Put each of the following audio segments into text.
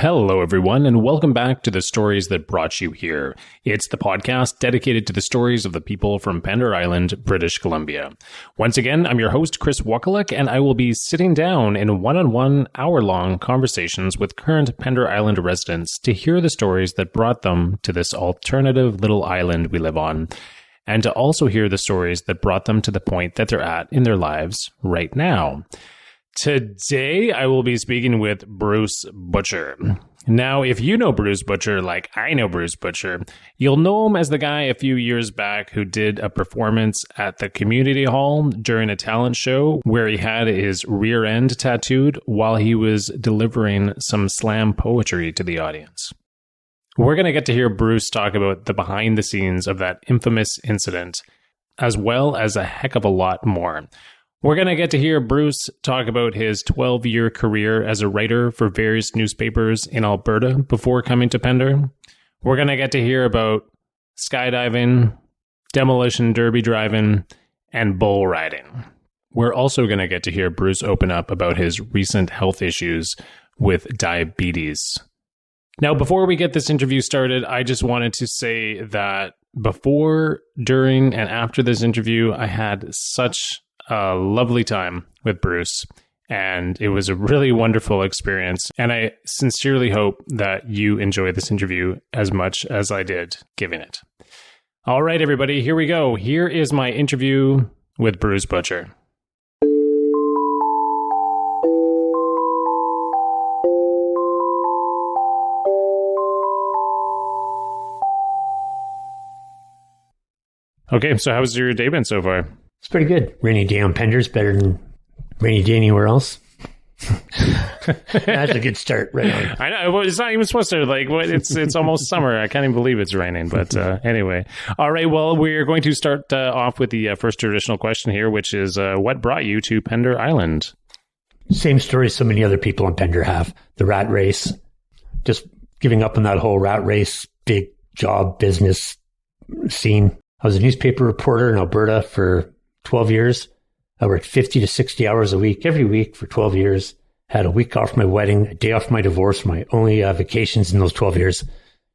Hello, everyone, and welcome back to The Stories That Brought You Here. It's the podcast dedicated to the stories of the people from Pender Island, British Columbia. Once again, I'm your host, Chris Wakaluk, and I will be sitting down in one-on-one, hour-long conversations with current Pender Island residents to hear the stories that brought them to this alternative little island we live on, and to also hear the stories that brought them to the point that they're at in their lives right now. Today, I will be speaking with Bruce Butcher. Now, if you know Bruce Butcher like I know Bruce Butcher, you'll know him as the guy a few years back who did a performance at the community hall during a talent show where he had his rear end tattooed while he was delivering some slam poetry to the audience. We're going to get to hear Bruce talk about the behind the scenes of that infamous incident, as well as a heck of a lot more. We're going to get to hear Bruce talk about his 12-year career as a writer for various newspapers in Alberta before coming to Pender. We're going to get to hear about skydiving, demolition derby driving, and bull riding. We're also going to get to hear Bruce open up about his recent health issues with diabetes. Now, before we get this interview started, I just wanted to say that before, during, and after this interview, I had such a lovely time with Bruce, and it was a really wonderful experience. And I sincerely hope that you enjoy this interview as much as I did giving it. All right, everybody, here we go. Here is my interview with Bruce Butcher. Okay, so how's your day been so far? It's pretty good. Rainy day on Pender's better than rainy day anywhere else. That's a good start, right on. I know. Well, it's not even supposed to. It's almost summer. I can't even believe it's raining. But anyway. All right. Well, we're going to start off with the first traditional question here, which is what brought you to Pender Island? Same story so many other people on Pender have. The rat race. Just giving up on that whole rat race, big job, business scene. I was a newspaper reporter in Alberta for 12 years. I worked 50 to 60 hours a week, every week for 12 years. Had a week off my wedding, a day off my divorce, my only vacations in those 12 years.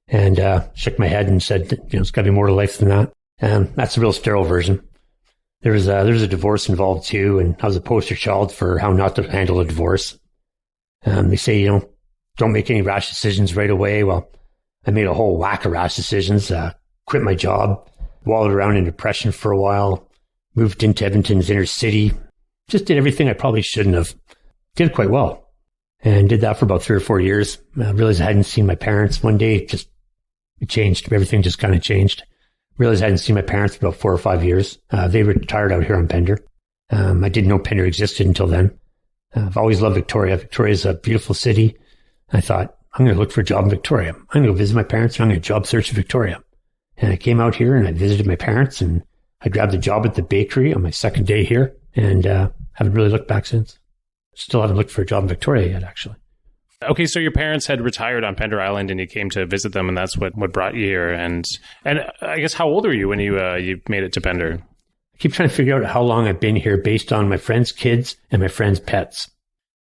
And shook my head and said, it's got to be more to life than that. And that's the real sterile version. There's a divorce involved too, and I was a poster child for how not to handle a divorce. They say, don't make any rash decisions right away. Well, I made a whole whack of rash decisions, quit my job, wallowed around in depression for a while, moved into Edmonton's inner city, just did everything I probably shouldn't have. Did quite well. And did that for about 3 or 4 years. I realized I hadn't seen my parents. One day, it changed. Everything just kind of changed. Realized I hadn't seen my parents for about 4 or 5 years. They retired out here on Pender. I didn't know Pender existed until then. I've always loved Victoria. Victoria's a beautiful city. I thought, I'm going to look for a job in Victoria. I'm going to go visit my parents, and I'm going to job search in Victoria. And I came out here and I visited my parents, and I grabbed a job at the bakery on my second day here, and haven't really looked back since. Still haven't looked for a job in Victoria yet, actually. Okay, so your parents had retired on Pender Island, and you came to visit them, and that's what brought you here. And I guess how old were you when you made it to Pender? I keep trying to figure out how long I've been here based on my friends' kids and my friends' pets.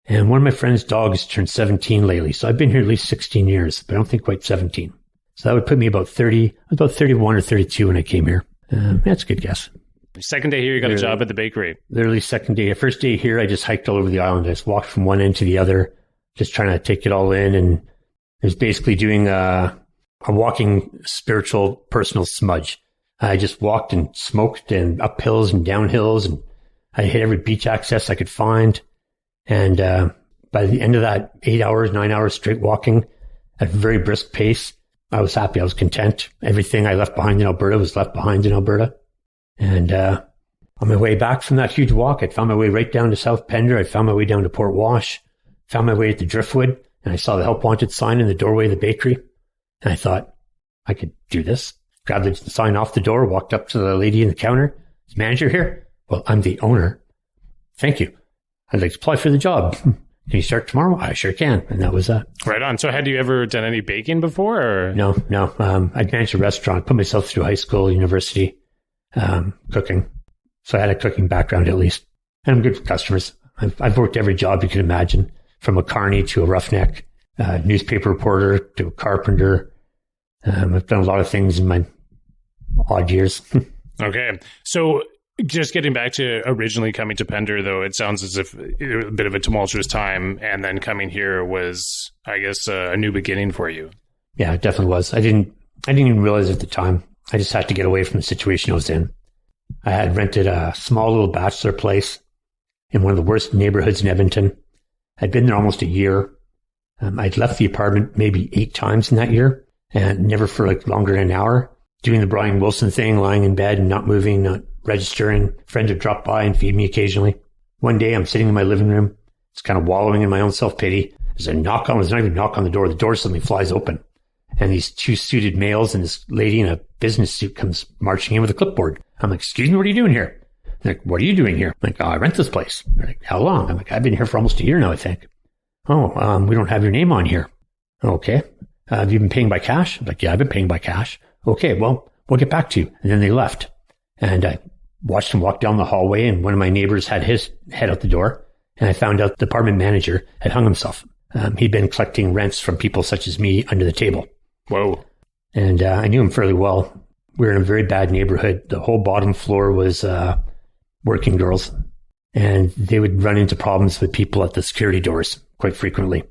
And one of my friends' dogs turned 17 lately, so I've been here at least 16 years, but I don't think quite 17. So that would put me about 31 or 32 when I came here. That's a good guess. Second day here, you got a job at the bakery. Literally second day. First day here, I just hiked all over the island. I just walked from one end to the other, just trying to take it all in. And I was basically doing a walking spiritual personal smudge. I just walked and smoked and up hills and down hills, and I hit every beach access I could find. And by the end of that 9 hours straight walking at a very brisk pace, I was happy. I was content. Everything I left behind in Alberta was left behind in Alberta. And on my way back from that huge walk, I found my way right down to South Pender. I found my way down to Port Wash, found my way at the Driftwood, and I saw the help wanted sign in the doorway of the bakery. And I thought, I could do this. Grabbed the sign off the door, walked up to the lady in the counter. Is manager here? Well, I'm the owner. Thank you. I'd like to apply for the job. Can you start tomorrow? I sure can. And that was that. Right on. So had you ever done any baking before? Or? No. I'd managed a restaurant, put myself through high school, university, cooking. So I had a cooking background at least. And I'm good for customers. I've worked every job you can imagine, from a carny to a roughneck. newspaper reporter to a carpenter. I've done a lot of things in my odd years. Okay. So just getting back to originally coming to Pender, though, it sounds as if it was a bit of a tumultuous time, and then coming here was, I guess, a new beginning for you. Yeah, it definitely was. I didn't even realize at the time. I just had to get away from the situation I was in. I had rented a small little bachelor place in one of the worst neighborhoods in Edmonton. I'd been there almost a year. I'd left the apartment maybe 8 times in that year, and never for like longer than an hour, doing the Brian Wilson thing, lying in bed and not moving, not registering. Friends would drop by and feed me occasionally. One day I'm sitting in my living room, just kind of wallowing in my own self-pity. There's a knock on, there's not even a knock on the door. The door suddenly flies open. And these 2 suited males and this lady in a business suit comes marching in with a clipboard. I'm like, excuse me, what are you doing here? They're like, what are you doing here? I'm like, oh, I rent this place. They're like, how long? I'm like, I've been here for almost a year now, I think. Oh, we don't have your name on here. Okay. Have you been paying by cash? I'm like, yeah, I've been paying by cash. Okay, well, we'll get back to you. And then they left. And I watched him walk down the hallway, and one of my neighbors had his head out the door. And I found out the apartment manager had hung himself. He'd been collecting rents from people such as me under the table. Whoa. And I knew him fairly well. We were in a very bad neighborhood. The whole bottom floor was working girls. And they would run into problems with people at the security doors quite frequently.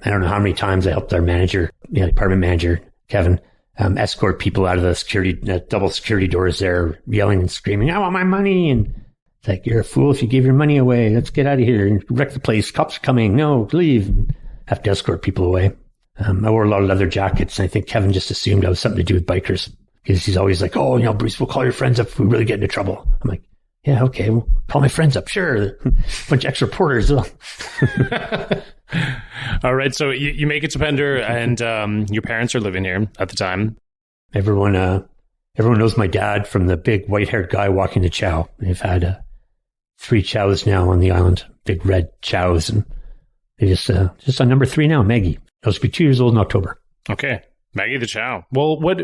I don't know how many times I helped our manager, apartment manager, Kevin, escort people out of the security, double security doors there, yelling and screaming, I want my money. And it's like, you're a fool if you give your money away. Let's get out of here and wreck the place. Cops are coming. No, leave. And have to escort people away. I wore a lot of leather jackets, and I think Kevin just assumed I was something to do with bikers, because he's always like, oh, Bruce, we'll call your friends up if we really get into trouble. I'm like, yeah, okay, we'll call my friends up. Sure. A bunch of ex reporters. All right. So you make it to Pender, and your parents are living here at the time. Everyone knows my dad from the big white-haired guy walking the chow. They've had 3 chows now on the island, big red chows, and they just on number 3 now, Maggie. She'll be 2 years old in October. Okay, Maggie the chow. Well, what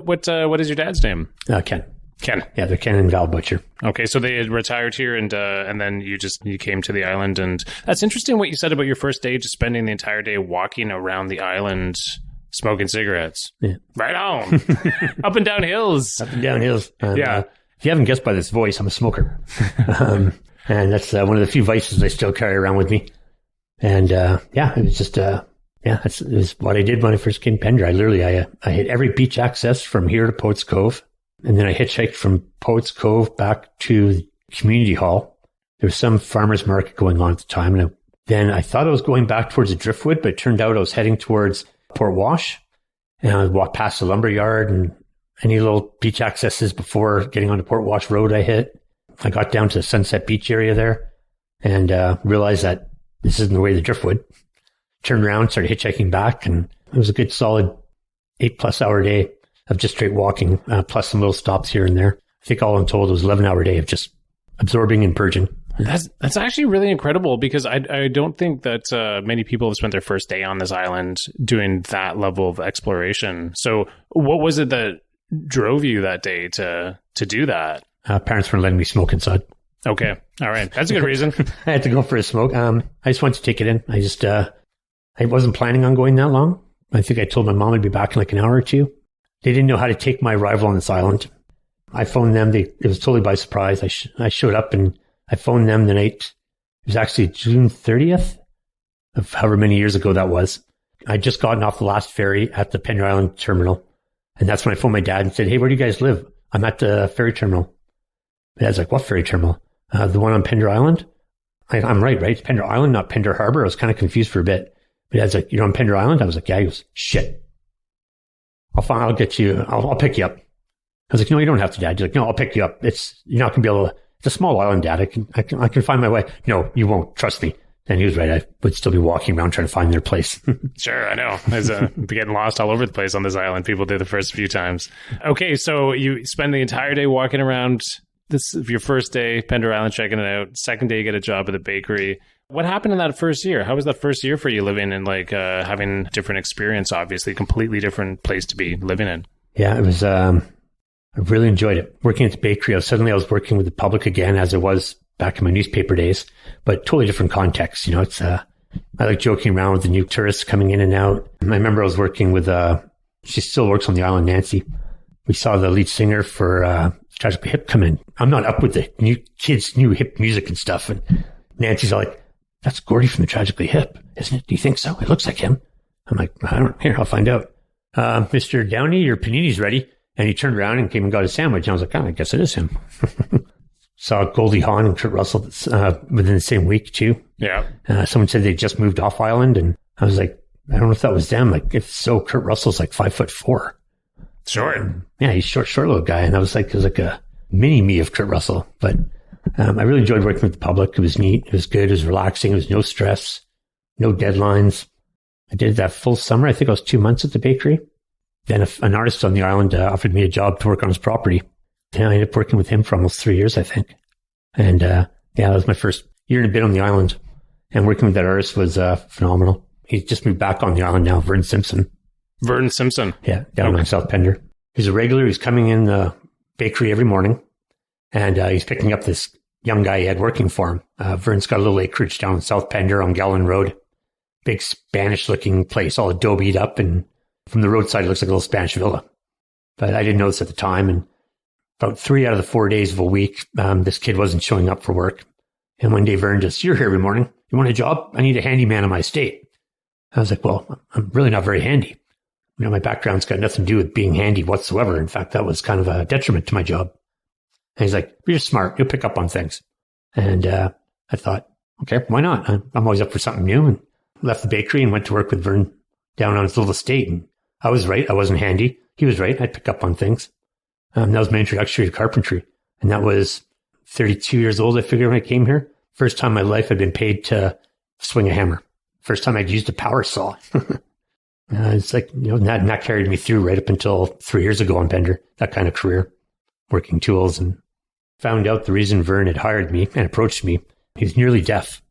is your dad's name? Ken. Ken. Yeah, they're Ken and Val Butcher. Okay, so they had retired here, and then you came to the island, and that's interesting what you said about your first day, just spending the entire day walking around the island, smoking cigarettes. Yeah. Right on. Up and down hills. Up and down hills. Yeah. If you haven't guessed by this voice, I'm a smoker. And that's one of the few vices I still carry around with me. And it was just... it was what I did when I first came to Pender. I hit every beach access from here to Poets Cove. And then I hitchhiked from Poets Cove back to the community hall. There was some farmer's market going on at the time. And then I thought I was going back towards the Driftwood, but it turned out I was heading towards Port Wash. And I walked past the lumber yard and any little beach accesses before getting onto Port Wash Road I hit. I got down to the Sunset Beach area there and realized that this isn't the way to the Driftwood. Turned around, started hitchhiking back, and it was a good solid 8+ hour day of just straight walking, plus some little stops here and there. I think all in told it was 11-hour day of just absorbing and purging. That's actually really incredible, because I don't think that many people have spent their first day on this island doing that level of exploration. So what was it that drove you that day to do that? Parents weren't letting me smoke inside. Okay. All right. That's a good reason. I had to go for a smoke. I just wanted to take it in. I wasn't planning on going that long. I think I told my mom I'd be back in like an hour or 2. They didn't know how to take my arrival on this island. I phoned them. It was totally by surprise. I showed up and I phoned them the night. It was actually June 30th of however many years ago that was. I'd just gotten off the last ferry at the Pender Island terminal. And that's when I phoned my dad and said, hey, where do you guys live? I'm at the ferry terminal. My dad's like, what ferry terminal? The one on Pender Island? I'm right? It's Pender Island, not Pender Harbor. I was kind of confused for a bit. My dad's like, you're on Pender Island? I was like, yeah. He goes, shit. I'll get you. I'll pick you up. I was like, no, you don't have to, Dad. He's like, no, I'll pick you up. You're not going to be able to, it's a small island, Dad. I can find my way. No, you won't. Trust me. And he was right. I would still be walking around trying to find their place. Sure, I know. There's getting lost all over the place on this island. People did the first few times. Okay, so you spend the entire day walking around. This is your first day, Pender Island, checking it out. Second day, you get a job at a bakery. What happened in that first year? How was that first year for you living in having a different experience, obviously, completely different place to be living in? Yeah, it was, I really enjoyed it. Working at the bakery, suddenly I was working with the public again as I was back in my newspaper days, but totally different context. It's I like joking around with the new tourists coming in and out. I remember I was working with, she still works on the island, Nancy. We saw the lead singer for Tragically Hip come in. I'm not up with the new kids' new hip music and stuff. And Nancy's all like, that's Gordy from the Tragically Hip, isn't it? Do you think so? It looks like him. I'm like, I don't know. Here, I'll find out. Mr. Downey, your panini's ready. And he turned around and came and got his sandwich. And I was like, I guess it is him. Saw Goldie Hawn and Kurt Russell within the same week, too. Yeah. Someone said they just moved off island. And I was like, I don't know if that was them. Like, if so, Kurt Russell's like 5'4". Short. Yeah, he's short little guy. And I was like, it was like a mini me of Kurt Russell. But I really enjoyed working with the public. It was neat. It was good. It was relaxing. It was no stress, no deadlines. I did that full summer. I think I was 2 months at the bakery. Then an artist on the island offered me a job to work on his property. And I ended up working with him for almost 3 years, I think. And that was my first year and a bit on the island. And working with that artist was phenomenal. He's just moved back on the island now, Vern Simpson. Vern Simpson? Yeah, down on South Pender. He's a regular. He's coming in the bakery every morning. And he's picking up this young guy he had working for him. Vern's got a little acreage down in South Pender on Gallon Road. Big Spanish-looking place, all adobe'd up. And from the roadside, it looks like a little Spanish villa. But I didn't know this at the time. And about 3 out of the 4 days of a week, this kid wasn't showing up for work. And one day, Vern just, you're here every morning. You want a job? I need a handyman on my estate. I was like, well, I'm really not very handy. You know, my background's got nothing to do with being handy whatsoever. In fact, that was kind of a detriment to my job. And he's like, you're smart. You'll pick up on things. And I thought, okay, why not? I'm always up for something new. And left the bakery and went to work with Vern down on his little estate. And I was right. I wasn't handy. He was right. I'd pick up on things. That was my introduction to carpentry. And that was 32 years old, I figured, when I came here. First time in my life I'd been paid to swing a hammer. First time I'd used a power saw. It's like, you know, and that carried me through right up until 3 years ago on Pender, that kind of career, working tools. And found out the reason Vern had hired me and approached me, he's nearly deaf.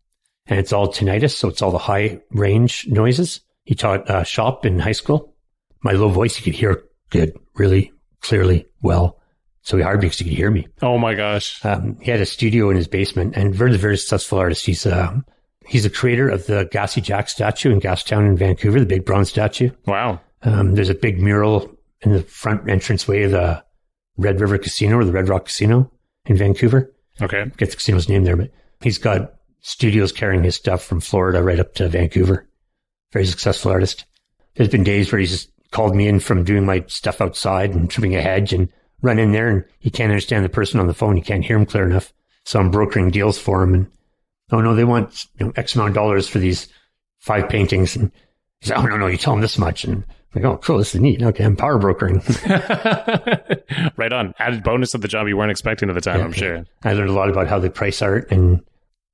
And it's all tinnitus, so it's all the high range noises. He taught shop in high school. My low voice, he could hear good, really clearly, well. So he hired me because he could hear me. Oh my gosh. He had a studio in his basement, and Vern's a very successful artist. He's the creator of the Gassy Jack statue in Gastown in Vancouver, the big bronze statue. Wow. There's a big mural in the front entranceway of the Red River Casino or the Red Rock Casino in Vancouver. Okay. Get the casino's name there, but he's got studios carrying his stuff from Florida right up to Vancouver. Very successful artist. There's been days where he's just called me in from doing my stuff outside and trimming a hedge and run in there and he can't understand the person on the phone. He can't hear him clear enough. So I'm brokering deals for him. And, oh no, they want X amount of dollars for these 5 paintings. And he's like, oh no, you tell him this much. And I'm like, oh, cool, this is neat. Okay, I'm power brokering. Right on. Added bonus of the job you weren't expecting at the time, I'm sure. I learned a lot about how they price art and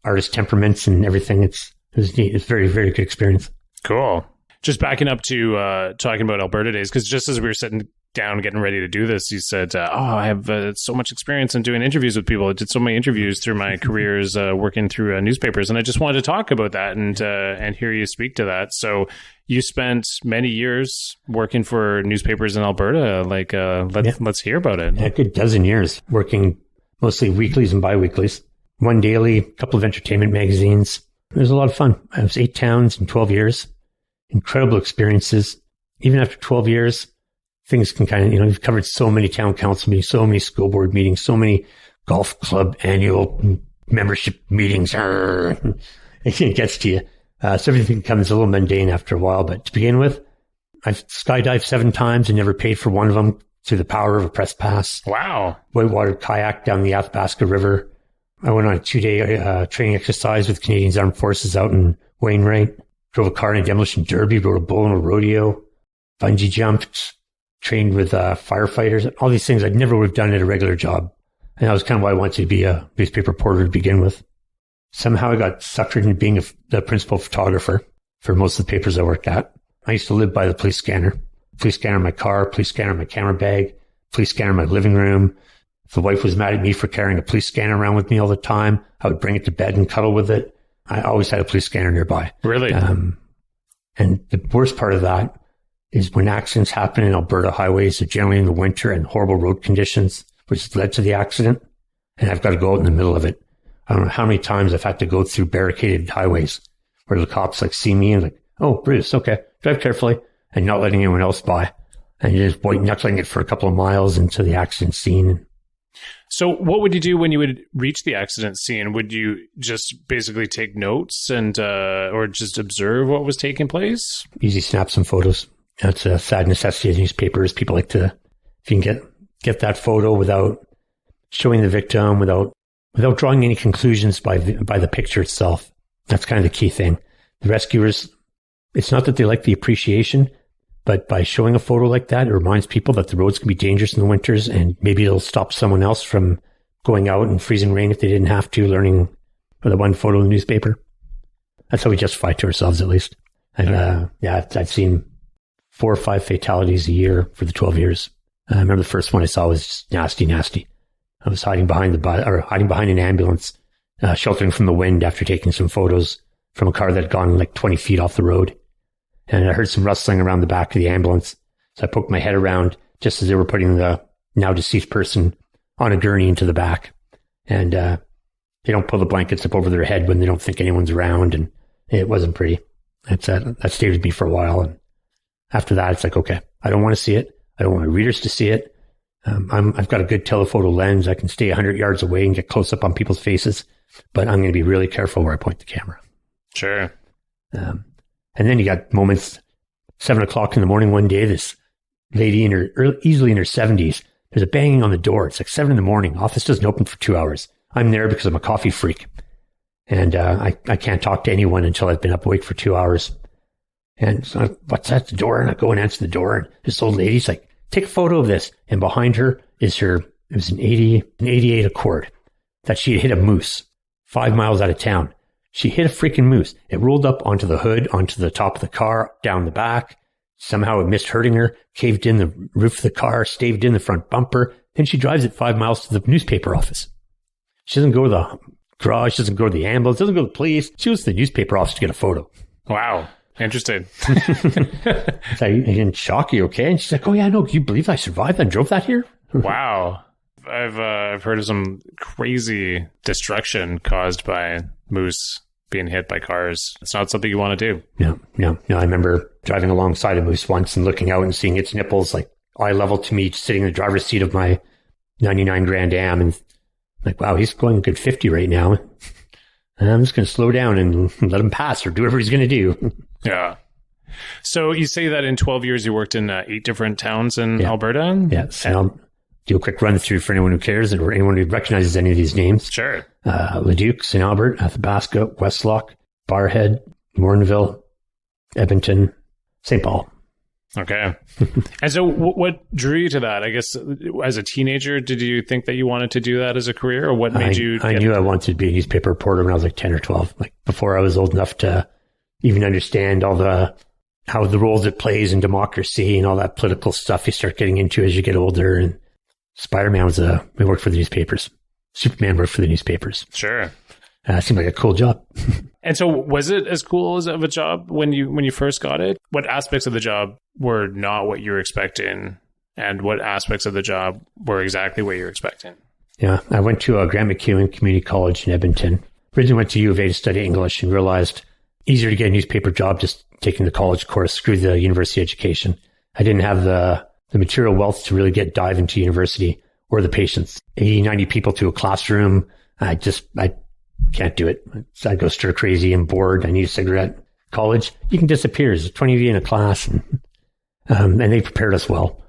artist temperaments and everything. It was neat. It's very, very good experience. Cool. Just backing up to talking about Alberta days, because just as we were sitting down getting ready to do this, you said, I have so much experience in doing interviews with people. I did so many interviews through my careers working through newspapers, and I just wanted to talk about that and hear you speak to that. So you spent many years working for newspapers in Alberta. Let's hear about it. A good dozen years working mostly weeklies and biweeklies. One daily, a couple of entertainment magazines. It was a lot of fun. I was 8 towns in 12 years. Incredible experiences. Even after 12 years, things can kind of, you've covered so many town council meetings, so many school board meetings, so many golf club annual membership meetings. It gets to you. So everything becomes a little mundane after a while. But to begin with, I've skydived 7 times and never paid for one of them through the power of a press pass. Wow. Whitewater kayak down the Athabasca River. I went on a 2-day training exercise with Canadian Armed Forces out in Wainwright. Drove a car in a demolition derby, rode a bull in a rodeo, bungee jumped, trained with firefighters, all these things I never would have done at a regular job. And that was kind of why I wanted to be a newspaper reporter to begin with. Somehow I got suckered into being the principal photographer for most of the papers I worked at. I used to live by the police scanner in my car, police scanner in my camera bag, police scanner in my living room. If the wife was mad at me for carrying a police scanner around with me all the time, I would bring it to bed and cuddle with it. I always had a police scanner nearby. Really? And the worst part of that is when accidents happen in Alberta highways, they're generally in the winter and horrible road conditions, which led to the accident. And I've got to go out in the middle of it. I don't know how many times I've had to go through barricaded highways where the cops like see me and like, oh, Bruce, okay, drive carefully, and not letting anyone else by. And just white knuckling it for a couple of miles into the accident scene. So what would you do when you would reach the accident scene? Would you just basically take notes and or just observe what was taking place? Easy snap some photos. That's a sad necessity of newspapers. People like to, if you can get that photo without showing the victim, without drawing any conclusions by the picture itself. That's kind of the key thing. The rescuers, it's not that they like the appreciation, but by showing a photo like that, it reminds people that the roads can be dangerous in the winters, and maybe it'll stop someone else from going out in freezing rain if they didn't have to, learning for the one photo in the newspaper. That's how we justify it to ourselves, at least. And I've seen 4 or 5 fatalities a year for the 12 years. I remember the first one I saw was just nasty. I was hiding behind an ambulance, sheltering from the wind after taking some photos from a car that had gone like 20 feet off the road. And I heard some rustling around the back of the ambulance. So I poked my head around just as they were putting the now deceased person on a gurney into the back. And they don't pull the blankets up over their head when they don't think anyone's around. And it wasn't pretty. That stayed with me for a while. And after that, it's like, okay, I don't want to see it. I don't want my readers to see it. I've got a good telephoto lens. I can stay 100 yards away and get close up on people's faces, but I'm going to be really careful where I point the camera. Sure. And then you got moments, 7 o'clock in the morning one day, this lady easily in her 70s, there's a banging on the door. It's like 7 in the morning. Office doesn't open for 2 hours. I'm there because I'm a coffee freak. And I can't talk to anyone until I've been up awake for 2 hours. And so what's at the door? And I go and answer the door. And this old lady's like, take a photo of this. And behind her is it was an 88 Accord that she had hit a moose 5 miles out of town. She hit a freaking moose. It rolled up onto the hood, onto the top of the car, down the back. Somehow it missed hurting her, caved in the roof of the car, staved in the front bumper. Then she drives it 5 miles to the newspaper office. She doesn't go to the garage, she doesn't go to the ambulance, doesn't go to the police. She goes to the newspaper office to get a photo. Wow. Interesting. It's like, in shock, are you okay? And she's like, oh yeah, no, can you believe I survived and drove that here? Wow. I've heard of some crazy destruction caused by moose being hit by cars. It's not something you want to do. No. I remember driving alongside a moose once and looking out and seeing its nipples like eye level to me, sitting in the driver's seat of my 99 Grand Am, and like, wow, he's going a good 50 right now. And I'm just going to slow down and let him pass or do whatever he's going to do. Yeah. So you say that in 12 years you worked in 8 different towns in Alberta? Yeah. So I'll do a quick run through for anyone who cares or anyone who recognizes any of these names. Sure. Leduc, St. Albert, Athabasca, Westlock, Barrhead, Morinville, Edmonton, St. Paul. Okay. And so what drew you to that? I guess as a teenager, did you think that you wanted to do that as a career, or what made you? I knew I wanted to be a newspaper reporter when I was like 10 or 12, like before I was old enough to even understand how the roles it plays in democracy and all that political stuff you start getting into as you get older. And Spider-Man we worked for the newspapers. Superman worked for the newspapers. Sure. Seemed like a cool job. And so was it as cool as of a job when you first got it? What aspects of the job were not what you were expecting, and what aspects of the job were exactly what you were expecting? Yeah, I went to a Grant MacEwan Community College in Edmonton. Originally went to U of A to study English and realized easier to get a newspaper job just taking the college course, screw the university education. I didn't have the material wealth to really dive into university or the patience. 80, 90 people to a classroom. I can't do it. I go stir crazy and bored. I need a cigarette. College, you can disappear. There's 20 of you in a class. And they prepared us well.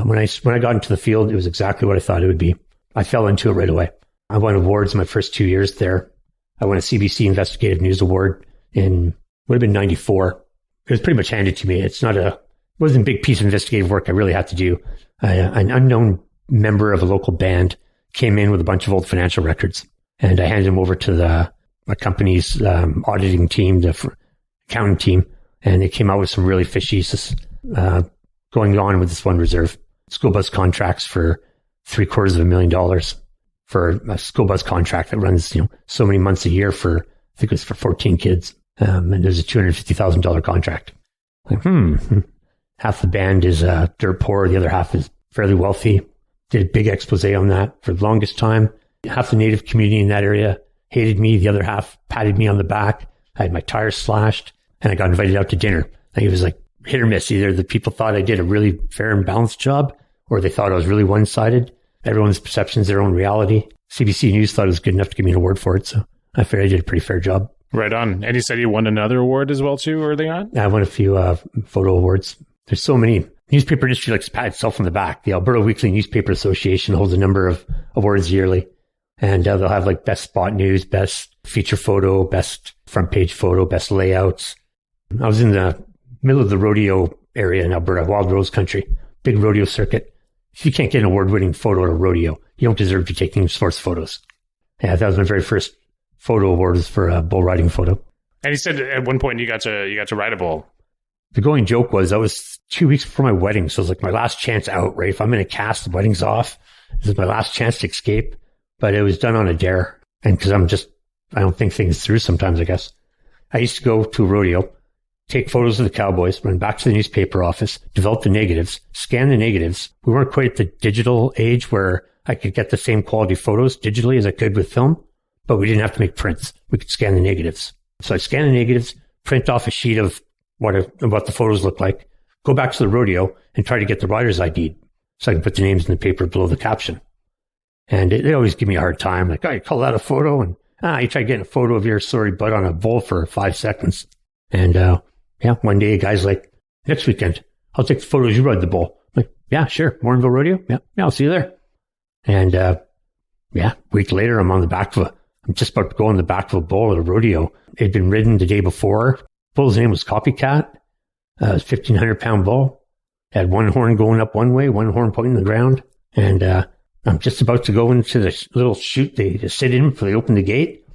When I got into the field, it was exactly what I thought it would be. I fell into it right away. I won awards my first 2 years there. I won a CBC Investigative News Award would have been 94. It was pretty much handed to me. It wasn't a big piece of investigative work I really had to do. An unknown member of a local band came in with a bunch of old financial records, and I handed them over to my company's auditing team, the accounting team, and they came out with some really fishy going on with this one reserve. School bus contracts for $750,000 for a school bus contract that runs, so many months a year I think it was for 14 kids. And there's a $250,000 contract. Like, half the band is dirt poor. The other half is fairly wealthy. Did a big expose on that for the longest time. Half the native community in that area hated me. The other half patted me on the back. I had my tires slashed, and I got invited out to dinner. I think it was like hit or miss. Either the people thought I did a really fair and balanced job, or they thought I was really one-sided. Everyone's perception is their own reality. CBC News thought it was good enough to give me an award for it, so I figured I did a pretty fair job. Right on. And you said you won another award as well, too, early on? I won a few photo awards. There's so many. Newspaper industry likes to pat itself on the back. The Alberta Weekly Newspaper Association holds a number of awards yearly. And they'll have like best spot news, best feature photo, best front page photo, best layouts. I was in the middle of the rodeo area in Alberta, Wild Rose Country, big rodeo circuit. If you can't get an award-winning photo at a rodeo, you don't deserve to be taking sports photos. Yeah, that was my very first photo award was for a bull riding photo. And you said at one point you got to ride a bull. The going joke was that was 2 weeks before my wedding. So it was like my last chance out, right? If I'm in a cast, the wedding's off. This is my last chance to escape. But it was done on a dare. And because I don't think things through sometimes, I guess. I used to go to a rodeo, take photos of the cowboys, run back to the newspaper office, develop the negatives, scan the negatives. We weren't quite at the digital age where I could get the same quality photos digitally as I could with film, but we didn't have to make prints. We could scan the negatives. So I scan the negatives, print off a sheet of what the photos look like, go back to the rodeo and try to get the rider's ID so I can put the names in the paper below the caption. And they always give me a hard time. Like, oh, you call that a photo? And you try getting a photo of your sorry butt on a bull for 5 seconds. And one day a guy's like, next weekend, I'll take the photos you ride the bull. I'm like, yeah, sure. Morinville Rodeo? Yeah, I'll see you there. And a week later, I'm just about to go on the back of a bull at a rodeo. It'd been ridden the day before. Bull's name was Copycat. It was a 1,500-pound bull. Had one horn going up one way, one horn pointing to the ground. And I'm just about to go into this little chute they just sit in before they open the gate.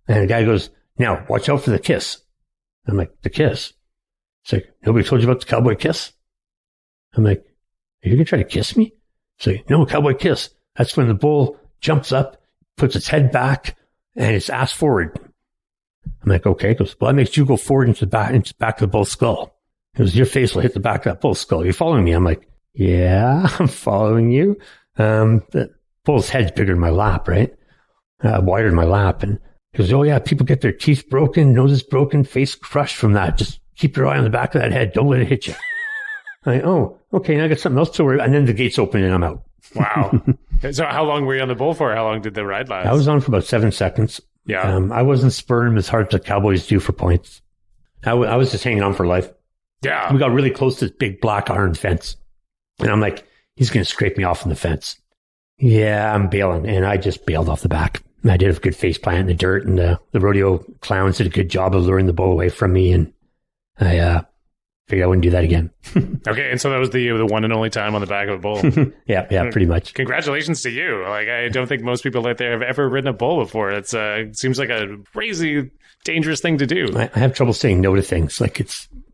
And the guy goes, now, watch out for the kiss. I'm like, the kiss? It's like, nobody told you about the cowboy kiss? I'm like, are you going to try to kiss me? It's like, no, cowboy kiss. That's when the bull jumps up, puts its head back, and its ass forward. I'm like, okay. He goes, well, that makes you go forward into the back of the bull's skull. He goes, your face will hit the back of that bull's skull. You're following me? I'm like, yeah, I'm following you. The bull's head's bigger than my lap, right? Wider than my lap. And he goes, oh yeah, people get their teeth broken, noses broken, face crushed from that. Just keep your eye on the back of that head. Don't let it hit you. I'm like, oh, okay. Now I got something else to worry about. And then the gates open and I'm out. Wow. So how long were you on the bull for? How long did the ride last? I was on for about 7 seconds. Yeah. I wasn't spurring as hard as the cowboys do for points. I was just hanging on for life. Yeah. We got really close to this big black iron fence. And I'm like, he's going to scrape me off from the fence. Yeah, I'm bailing. And I just bailed off the back. And I did a good face plant in the dirt. And the rodeo clowns did a good job of luring the bull away from me. And I figured I wouldn't do that again. Okay, and so that was the one and only time on the back of a bull. yeah, pretty much. Congratulations to you. Like, I don't think most people out there have ever ridden a bull before. It seems like a crazy, dangerous thing to do. I have trouble saying no to things. Like,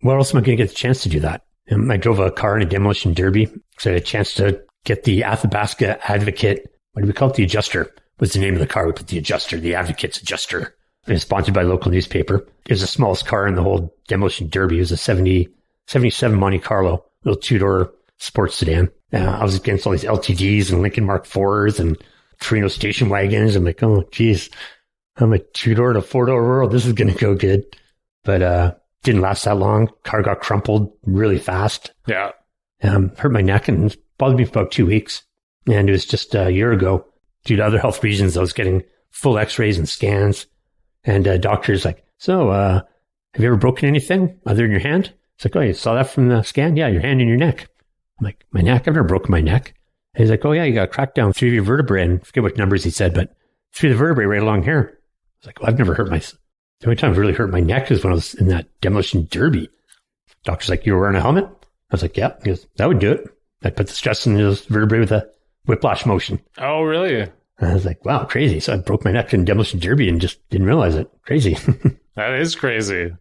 where else am I going to get the chance to do that? I drove a car in a demolition derby because I had a chance to get the Athabasca Advocate. What do we call it? The Adjuster was the name of the car. We put the Adjuster, the Advocate's Adjuster. It was sponsored by a local newspaper. It was the smallest car in the whole demolition derby. It was a 77 Monte Carlo, little two-door sports sedan. I was against all these LTDs and Lincoln Mark IVs and Torino station wagons. I'm like, oh, geez, I'm a two-door to four-door world. This is going to go good. But didn't last that long. Car got crumpled really fast. Yeah. Hurt my neck and bothered me for about 2 weeks. And it was just a year ago. Due to other health reasons, I was getting full x-rays and scans. And doctors like, so have you ever broken anything other than your hand? It's like, oh, you saw that from the scan? Yeah, your hand and your neck. I'm like, my neck? I've never broken my neck. And he's like, oh, yeah, you got a crack down 3 of your vertebrae. And I forget what numbers he said, but 3 of the vertebrae right along here. I was like, well, I've never hurt the only time I've really hurt my neck is when I was in that demolition derby. Doctor's like, you were wearing a helmet? I was like, yeah. He goes, that would do it. I put the stress in those vertebrae with a whiplash motion. Oh, really? And I was like, wow, crazy. So I broke my neck in demolition derby and just didn't realize it. Crazy. That is crazy.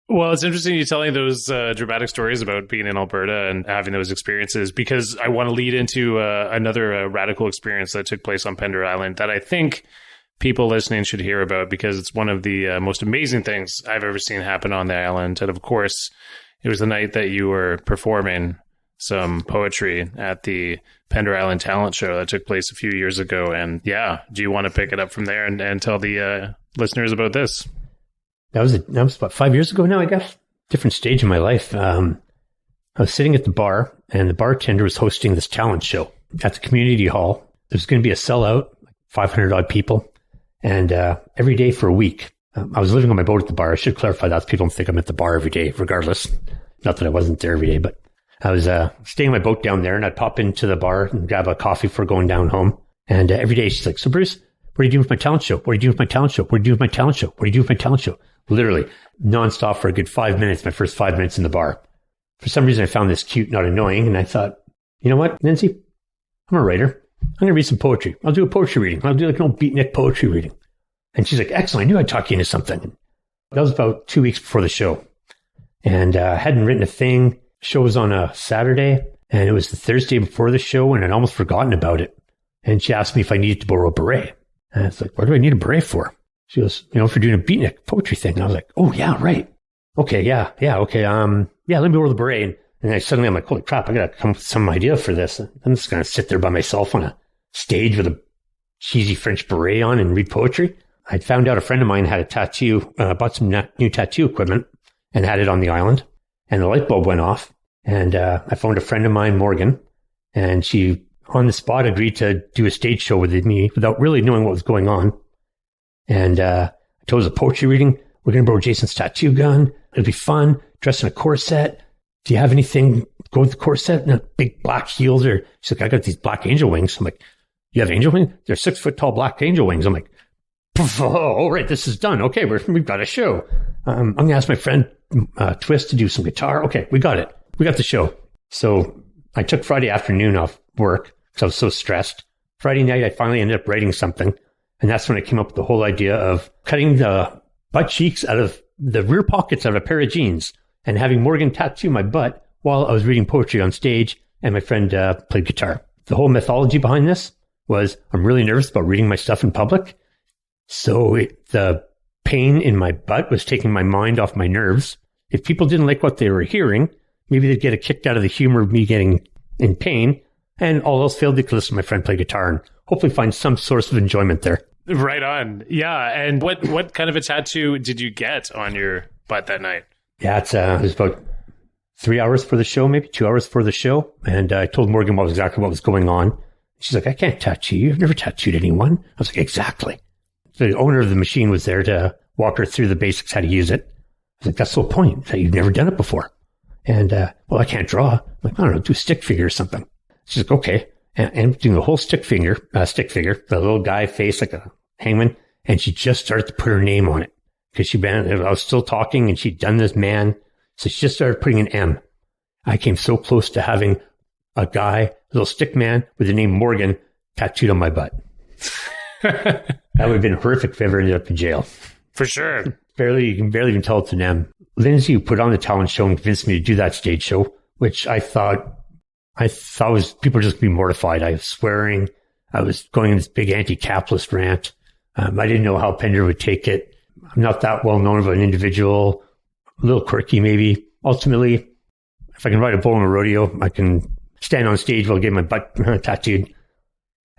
Well, it's interesting you telling those dramatic stories about being in Alberta and having those experiences, because I want to lead into another radical experience that took place on Pender Island that I think people listening should hear about, because it's one of the most amazing things I've ever seen happen on the island. And of course, it was the night that you were performing some poetry at the Pender Island Talent Show that took place a few years ago. And yeah, do you want to pick it up from there and tell the listeners about this? That was about 5 years ago now, I guess. Different stage in my life. I was sitting at the bar, and the bartender was hosting this talent show at the community hall. There's going to be a sellout, 500 odd people, and every day for a week. I was living on my boat at the bar. I should clarify that so people don't think I'm at the bar every day, regardless. Not that I wasn't there every day, but I was staying on my boat down there, and I'd pop into the bar and grab a coffee for going down home. And every day she's like, "So Bruce, what are you doing with my talent show? What are you doing with my talent show? What are you doing with my talent show? What are you doing with my talent show?" Literally nonstop for a good 5 minutes, my first 5 minutes in the bar. For some reason, I found this cute, not annoying. And I thought, you know what, Lindsay, I'm a writer. I'm going to read some poetry. I'll do a poetry reading. I'll do like an old beatnik poetry reading. And she's like, "Excellent. I knew I'd talk you into something." That was about 2 weeks before the show. And I hadn't written a thing. Show was on a Saturday, and it was the Thursday before the show, and I'd almost forgotten about it. And she asked me if I needed to borrow a beret. And I was like, "What do I need a beret for?" She goes, "You know, for doing a beatnik poetry thing." And I was like, "Oh, yeah, right. Okay, yeah, okay. Yeah, let me borrow the beret." And then I'm like, "Holy crap, I got to come up with some idea for this. I'm just going to sit there by myself on a stage with a cheesy French beret on and read poetry." I'd found out a friend of mine had a tattoo, bought some new tattoo equipment and had it on the island. And the light bulb went off. And I phoned a friend of mine, Morgan, and she, on the spot, agreed to do a stage show with me without really knowing what was going on. And I told her the poetry reading. "We're going to borrow Jason's tattoo gun. It'll be fun. Dress in a corset. Do you have anything go with the corset?" And big black heels. Or she's like, "I got these black angel wings." I'm like, "You have angel wings? They're 6 foot tall black angel wings." I'm like, "Oh, right, this is done. Okay, we've got a show. I'm going to ask my friend Twist to do some guitar." Okay, we got it. We got the show. So I took Friday afternoon off work because I was so stressed. Friday night, I finally ended up writing something. And that's when I came up with the whole idea of cutting the butt cheeks out of the rear pockets of a pair of jeans and having Morgan tattoo my butt while I was reading poetry on stage and my friend played guitar. The whole mythology behind this was I'm really nervous about reading my stuff in public. So the pain in my butt was taking my mind off my nerves. If people didn't like what they were hearing, maybe they'd get a kick out of the humor of me getting in pain. And all else failed, they could listen to my friend play guitar and hopefully find some source of enjoyment there. Right on. Yeah. And what kind of a tattoo did you get on your butt that night? Yeah, it was about 3 hours for the show, maybe 2 hours for the show. And I told Morgan exactly what was going on. She's like, "I can't tattoo you. You've never tattooed anyone." I was like, "Exactly." The owner of the machine was there to walk her through the basics, how to use it. I was like, "That's the whole point. You've never done it before." And, "Well, I can't draw." I'm like, "I don't know, do a stick figure or something." She's like, "Okay." And doing the whole stick figure, the little guy face like a hangman. And she just started to put her name on it because I was still talking and she'd done this man. So she just started putting an M. I came so close to having a guy, a little stick man with the name Morgan tattooed on my butt. That would have been horrific if I ever ended up in jail. For sure. You can barely even tell it's an M. Lindsay, who put on the talent show and convinced me to do that stage show, which I thought was people were just going to be mortified. I was swearing. I was going on this big anti-capitalist rant. I didn't know how Pender would take it. I'm not that well known of an individual, a little quirky maybe. Ultimately, if I can ride a bull in a rodeo, I can stand on stage while getting my butt tattooed.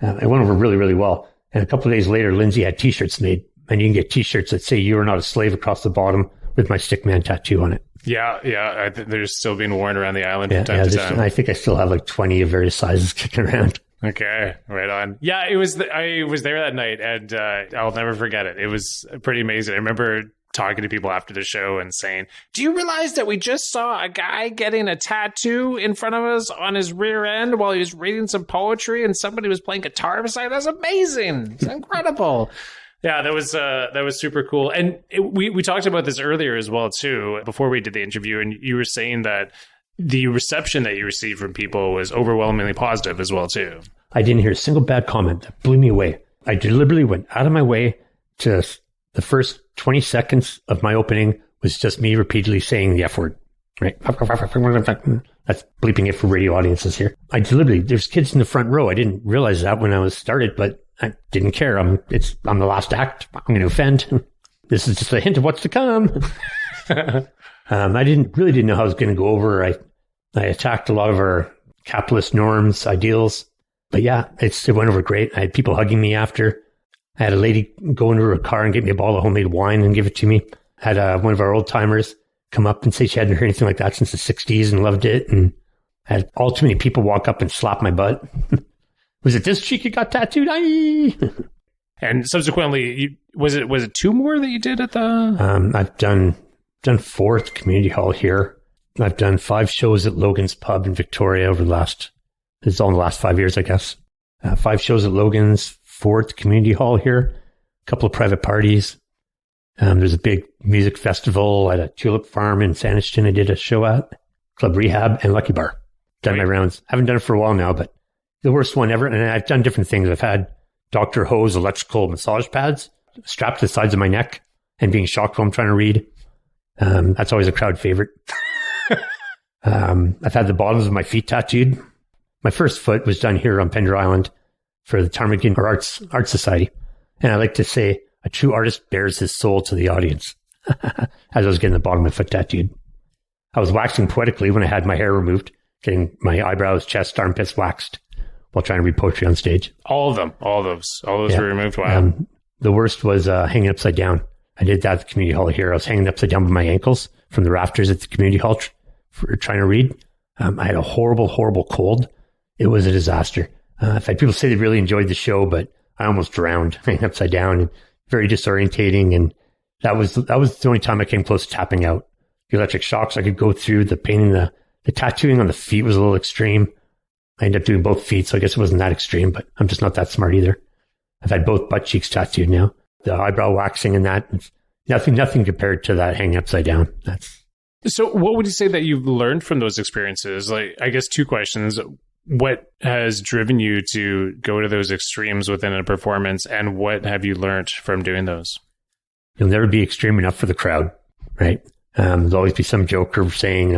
It went over really, really well. And a couple of days later, Lindsay had T-shirts made. And you can get T-shirts that say "You are not a slave" across the bottom with my stickman tattoo on it. Yeah. They're still being worn around the island from time to time. I think I still have like 20 of various sizes kicking around. Okay, right on. Yeah, I was there that night, and I'll never forget it. It was pretty amazing. I remember talking to people after the show and saying, "Do you realize that we just saw a guy getting a tattoo in front of us on his rear end while he was reading some poetry, and somebody was playing guitar beside? That's amazing. It's incredible." Yeah, that was super cool. And we talked about this earlier as well, too, before we did the interview. And you were saying that the reception that you received from people was overwhelmingly positive as well, too. I didn't hear a single bad comment. That blew me away. I deliberately went out of my way to the first 20 seconds of my opening was just me repeatedly saying the F word. Right? That's bleeping it for radio audiences here. There's kids in the front row. I didn't realize that when I was started, but I didn't care. I'm the last act. I'm going to offend. This is just a hint of what's to come. I didn't know how I was going to go over. I attacked a lot of our capitalist norms, ideals. But yeah, it went over great. I had people hugging me after. I had a lady go into her car and get me a bottle of homemade wine and give it to me. Had one of our old timers come up and say she hadn't heard anything like that since the 60s and loved it. And had all too many people walk up and slap my butt. Was it this cheek you got tattooed? Aye. And subsequently, was it 2 more that you did at the? I've done 4 at the community hall here. I've done 5 shows at Logan's Pub in Victoria over the last 5 years, I guess. 5 shows at Logan's, 4 at the community hall here, a couple of private parties. There's a big music festival at a tulip farm in Saniston I did a show at, Club Rehab, and Lucky Bar. Done my rounds. Haven't done it for a while now, but the worst one ever. And I've done different things. I've had Dr. Ho's electrical massage pads strapped to the sides of my neck and being shocked while I'm trying to read. That's always a crowd favorite. I've had the bottoms of my feet tattooed. My first foot was done here on Pender Island for the Ptarmigan Arts Society. And I like to say a true artist bears his soul to the audience. As I was getting the bottom of my foot tattooed. I was waxing poetically when I had my hair removed, getting my eyebrows, chest, armpits waxed while trying to read poetry on stage. All those were removed. Wow. The worst was hanging upside down. I did that at the community hall here. I was hanging upside down with my ankles from the rafters at the community hall for trying to read. I had a horrible, horrible cold. It was a disaster. I've had people say they really enjoyed the show, but I almost drowned hanging upside down and very disorientating. And that was the only time I came close to tapping out. The electric shocks I could go through, the pain in the tattooing on the feet was a little extreme. I ended up doing both feet, so I guess it wasn't that extreme, but I'm just not that smart either. I've had both butt cheeks tattooed now. The eyebrow waxing and that, nothing compared to that hanging upside down. So what would you say that you've learned from those experiences? Like, I guess 2 questions. What has driven you to go to those extremes within a performance, and what have you learned from doing those? You'll never be extreme enough for the crowd, right? There'll always be some joker saying,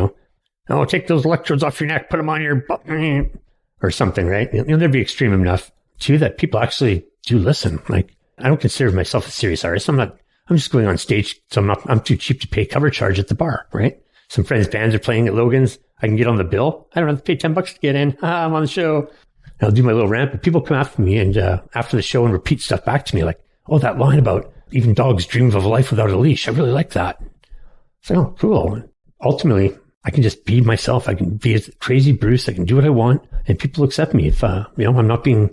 oh, take those electrodes off your neck, put them on your butt, or something, right? You'll never be extreme enough to that people actually do listen. Like, I don't consider myself a serious artist. I'm just going on stage, so I'm too cheap to pay cover charge at the bar, right? Some friends' bands are playing at Logan's. I can get on the bill. I don't have to pay $10 to get in. I'm on the show. I'll do my little rant, but people come after me and after the show and repeat stuff back to me like, oh, that line about even dogs dream of a life without a leash. I really like that. So, oh, cool. Ultimately, I can just be myself. I can be a crazy Bruce. I can do what I want, and people accept me. If I'm not being,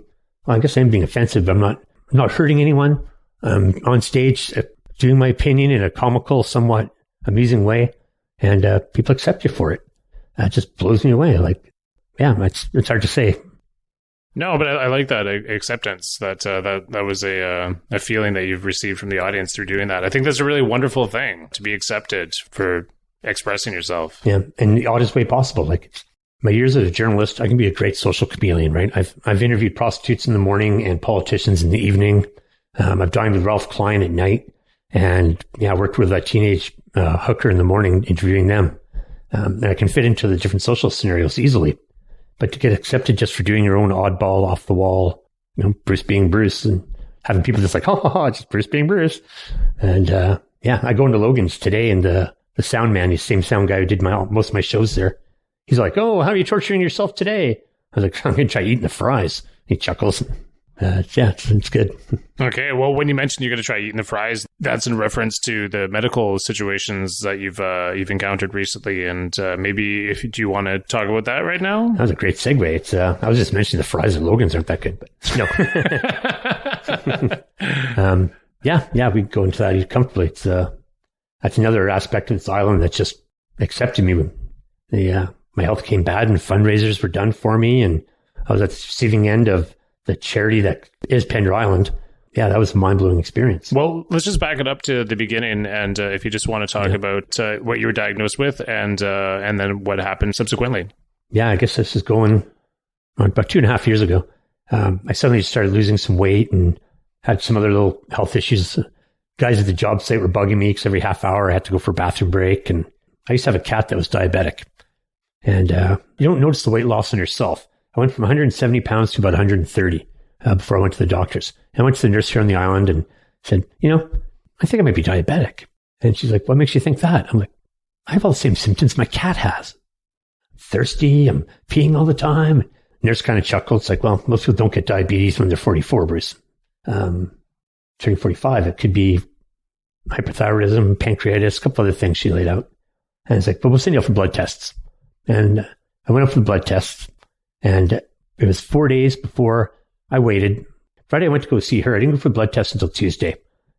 well, I guess I'm being offensive, but I'm not hurting anyone. I'm on stage doing my opinion in a comical, somewhat amusing way, and people accept you for it. That just blows me away. Like, yeah, it's hard to say. No, but I like that acceptance. That was a feeling that you've received from the audience through doing that. I think that's a really wonderful thing, to be accepted for expressing yourself. Yeah, in the oddest way possible. Like, my years as a journalist, I can be a great social chameleon, right? I've interviewed prostitutes in the morning and politicians in the evening. I've dined with Ralph Klein at night, and I worked with a teenage hooker in the morning, interviewing them. And I can fit into the different social scenarios easily. But to get accepted just for doing your own oddball, off the wall, Bruce being Bruce, and having people just like, oh, it's just Bruce being Bruce. And I go into Logan's today, and the sound man, the same sound guy who did most of my shows there, he's like, oh, how are you torturing yourself today? I was like, I'm going to try eating the fries. He chuckles. It's good. Okay, well, when you mentioned you're going to try eating the fries, that's in reference to the medical situations that you've encountered recently, and maybe do you want to talk about that right now? That was a great segue. I was just mentioning the fries at Logan's aren't that good, but no. We can go into that comfortably. That's another aspect of this island that's just accepted me. My health came bad, and fundraisers were done for me, and I was at the receiving end of the charity that is Pender Island. Yeah, that was a mind-blowing experience. Well, let's just back it up to the beginning, and if you just want to talk about what you were diagnosed with and then what happened subsequently. Yeah, I guess this is going on about 2.5 years ago. I suddenly started losing some weight and had some other little health issues. Guys at the job site were bugging me because every half hour I had to go for a bathroom break. And I used to have a cat that was diabetic. And you don't notice the weight loss on yourself. I went from 170 pounds to about 130 before I went to the doctors. And I went to the nurse here on the island and said, I think I might be diabetic. And she's like, what makes you think that? I'm like, I have all the same symptoms my cat has. I'm thirsty, I'm peeing all the time. The nurse kind of chuckled. It's like, well, most people don't get diabetes when they're 44, Bruce. Turning 45, it could be hypothyroidism, pancreatitis, a couple other things she laid out. And it's like, but we'll send you out for blood tests. And I went up for the blood tests, and it was 4 days before I waited. Friday, I went to go see her. I didn't go for blood tests until Tuesday.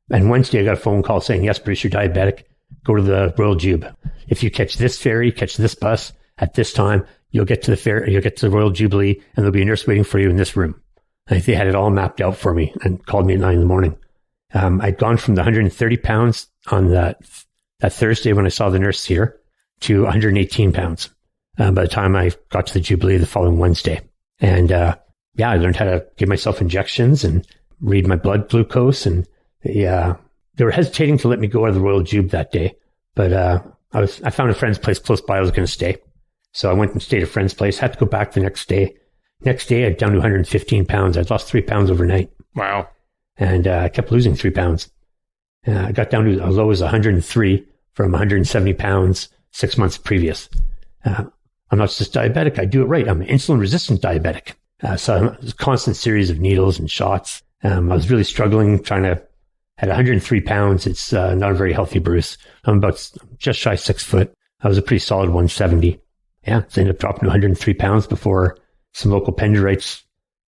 And Wednesday, I got a phone call saying, yes, Bruce, you're diabetic. Go to the Royal Jube. If you catch this ferry, catch this bus at this time, you'll get to the ferry, you'll get to the Royal Jubilee, and there'll be a nurse waiting for you in this room. And they had it all mapped out for me and called me at 9 a.m. I'd gone from the 130 pounds on that Thursday when I saw the nurse here to 118 pounds by the time I got to the Jubilee the following Wednesday. And I learned how to give myself injections and read my blood glucose. And they were hesitating to let me go out of the Royal Jube that day. But I found a friend's place close by. I was going to stay. So I went and stayed at a friend's place, had to go back the next day. Next day, I was down to 115 pounds. I'd lost 3 pounds overnight. Wow. And I kept losing 3 pounds. I got down to as low as 103 from 170 pounds 6 months previous. I'm not just diabetic. I do it right. I'm an insulin-resistant diabetic. So it was a constant series of needles and shots. I was really struggling at 103 pounds. It's not a very healthy Bruce. I'm about just shy 6 foot. I was a pretty solid 170. Yeah, so I ended up dropping to 103 pounds before some local pendurites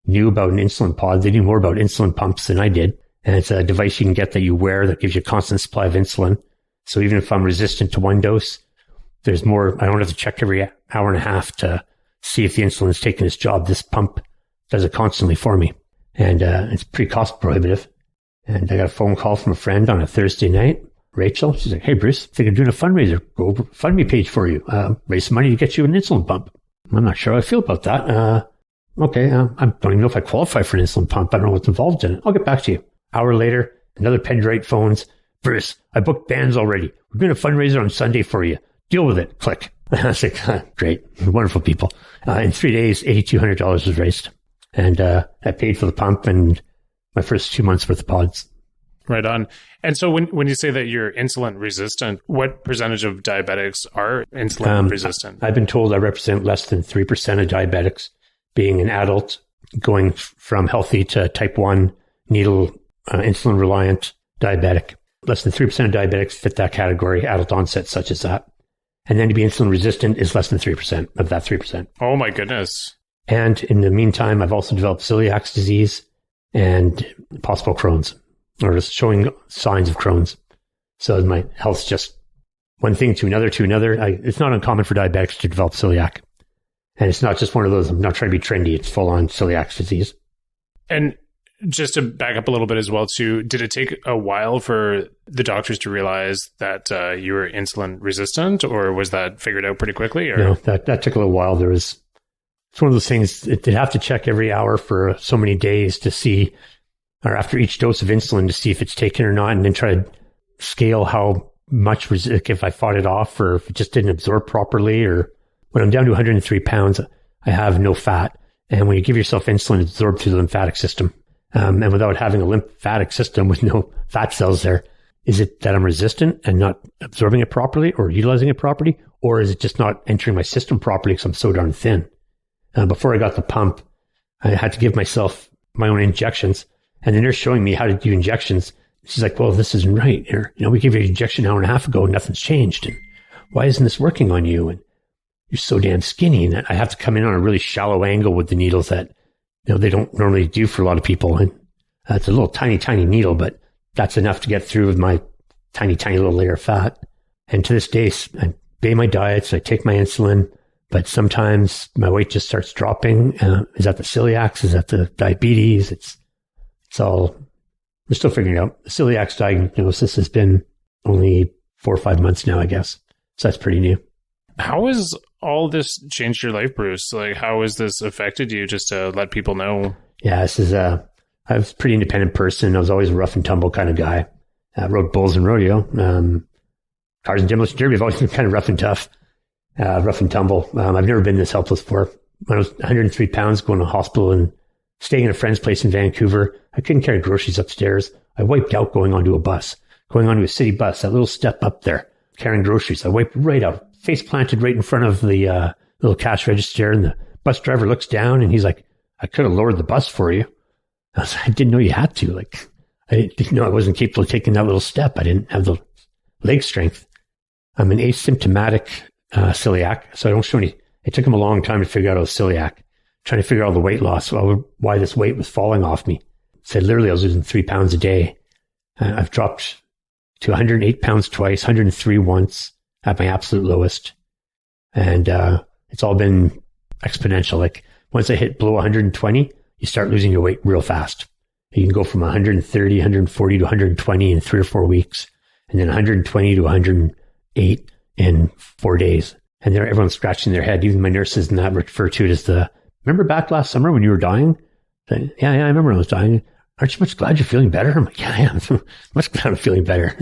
knew about an insulin pod. They knew more about insulin pumps than I did. And it's a device you can get that you wear that gives you a constant supply of insulin. So even if I'm resistant to one dose, there's more. I don't have to check every hour and a half to see if the insulin is taking its job. This pump does it constantly for me. And it's pretty cost prohibitive. And I got a phone call from a friend on a Thursday night, Rachel. She's like, hey, Bruce, I think I'm doing a fundraiser. Go over fund me page for you. Raise some money to get you an insulin pump. I'm not sure how I feel about that. Okay, I don't even know if I qualify for an insulin pump. I don't know what's involved in it. I'll get back to you. Hour later, another pendurite phones. Bruce, I booked bands already. We're doing a fundraiser on Sunday for you. Deal with it. Click. I was like, great. Wonderful people. In 3 days, $8,200 was raised. And I paid for the pump and my first 2 months worth of pods. Right on. And so when you say that you're insulin resistant, what percentage of diabetics are insulin resistant? I've been told I represent less than 3% of diabetics, being an adult, going from healthy to type 1 needle insulin reliant diabetic. Less than 3% of diabetics fit that category, adult onset such as that. And then to be insulin resistant is less than 3% of that 3%. Oh my goodness. And in the meantime, I've also developed celiac disease and possible Crohn's, or just showing signs of Crohn's. So my health's just one thing to another to another. It's not uncommon for diabetics to develop celiac. And it's not just one of those, I'm not trying to be trendy, it's full-on celiac disease. And just to back up a little bit as well, too, did it take a while for the doctors to realize that you were insulin resistant, or was that figured out pretty quickly? Or? No, that took a little while. It's one of those things, they'd have to check every hour for so many days to see, or after each dose of insulin to see if it's taken or not, and then try to scale how much, if I fought it off or if it just didn't absorb properly. Or when I'm down to 103 pounds, I have no fat. And when you give yourself insulin, it's absorbed through the lymphatic system. And without having a lymphatic system with no fat cells there, is it that I'm resistant and not absorbing it properly or utilizing it properly? Or is it just not entering my system properly because I'm so darn thin? Before I got the pump, I had to give myself my own injections. And the nurse showing me how to do injections, she's like, well, this isn't right. We gave you an injection an hour and a half ago and nothing's changed. And why isn't this working on you? And you're so damn skinny. And I have to come in on a really shallow angle with the needles that they don't normally do for a lot of people. And it's a little tiny, tiny needle, but that's enough to get through with my tiny, tiny little layer of fat. And to this day, I obey my diets. I take my insulin, but sometimes my weight just starts dropping. Is that the celiac? Is that the diabetes? It's all, we're still figuring it out. The celiac diagnosis has been only 4 or 5 months now, I guess. So that's pretty new. How has all this changed your life, Bruce? Like, how has this affected you, just to let people know? Yeah, I was a pretty independent person. I was always a rough and tumble kind of guy. I rode bulls and rodeo. Cars and demolition derby have always been kind of rough and tough, rough and tumble. I've never been this helpless before. When I was 103 pounds, going to the hospital and staying in a friend's place in Vancouver, I couldn't carry groceries upstairs. I wiped out going onto a city bus, that little step up there, carrying groceries. I wiped right out, face planted right in front of the little cash register. And the bus driver looks down and he's like, I could have lowered the bus for you. I didn't know you had to. Like, I wasn't capable of taking that little step. I didn't have the leg strength. I'm an asymptomatic celiac, so I don't show any. It took him a long time to figure out I was celiac, trying to figure out the weight loss, why this weight was falling off me. Said literally I was losing 3 pounds a day. I've dropped to 108 pounds twice, 103 once at my absolute lowest. And it's all been exponential. Like once I hit below 120, you start losing your weight real fast. You can go from 130, 140 to 120 in 3 or 4 weeks, and then 120 to 108 in 4 days. And then everyone's scratching their head. Even my nurses and that refer to it as remember back last summer when you were dying? Yeah, I remember when I was dying. Aren't you much glad you're feeling better? I'm like, yeah, I am. Much glad I'm feeling better.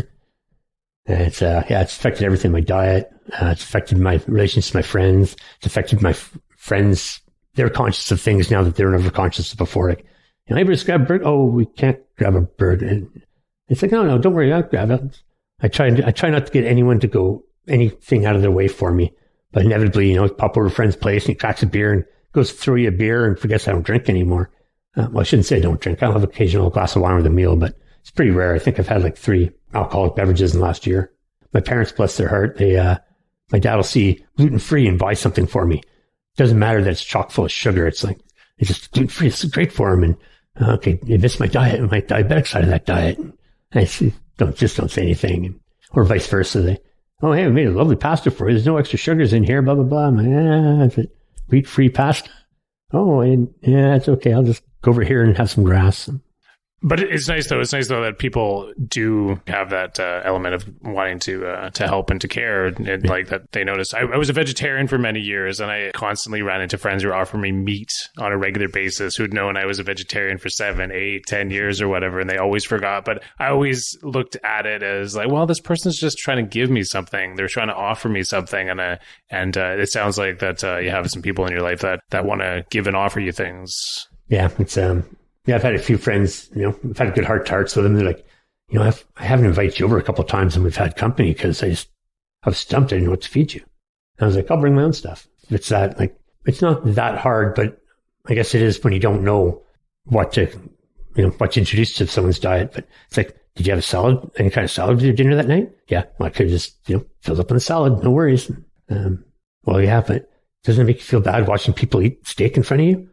And it's affected everything, my diet. It's affected my relations to my friends. It's affected my friends. They're conscious of things now that they were never conscious of before. Like, hey, just grab a bird. Oh, we can't grab a bird. And it's like, no, don't worry, I'll grab it. I try not to get anyone to go anything out of their way for me. But inevitably, pop over a friend's place and he cracks a beer and goes to throw you a beer and forgets I don't drink anymore. Well, I shouldn't say I don't drink. I'll have an occasional glass of wine with a meal, but it's pretty rare. I think I've had like 3 alcoholic beverages in the last year. My parents, bless their heart, my dad will see gluten-free and buy something for me. It doesn't matter that it's chock full of sugar. It's like, it's just gluten-free. It's great for him. And okay, you missed my diet, my diabetic side of that diet. And I say, don't say anything. Or vice versa. Oh, hey, we made a lovely pasta for you. There's no extra sugars in here, blah, blah, blah. I'm like, wheat-free pasta. Oh, it's okay. I'll just go over here and have some grass. But it's nice though. It's nice though that people do have that element of wanting to help and to care, and like that they notice. I was a vegetarian for many years, and I constantly ran into friends who were offering me meat on a regular basis who'd known I was a vegetarian for 7, 8, 10 years or whatever, and they always forgot. But I always looked at it as like, well, this person's just trying to give me something. They're trying to offer me something, and it sounds like that you have some people in your life that want to give and offer you things. Yeah, it's I've had a few friends, I've had good heart-to-hearts with them. They're like, I haven't invited you over a couple of times and we've had company because I was stumped. I didn't know what to feed you. And I was like, I'll bring my own stuff. It's that, like, it's not that hard, but I guess it is when you don't know what to introduce to someone's diet. But it's like, did you have a salad? Any kind of salad with your dinner that night? Yeah. Well, I could have just, filled up on the salad. No worries. Well, yeah, but doesn't it make you feel bad watching people eat steak in front of you?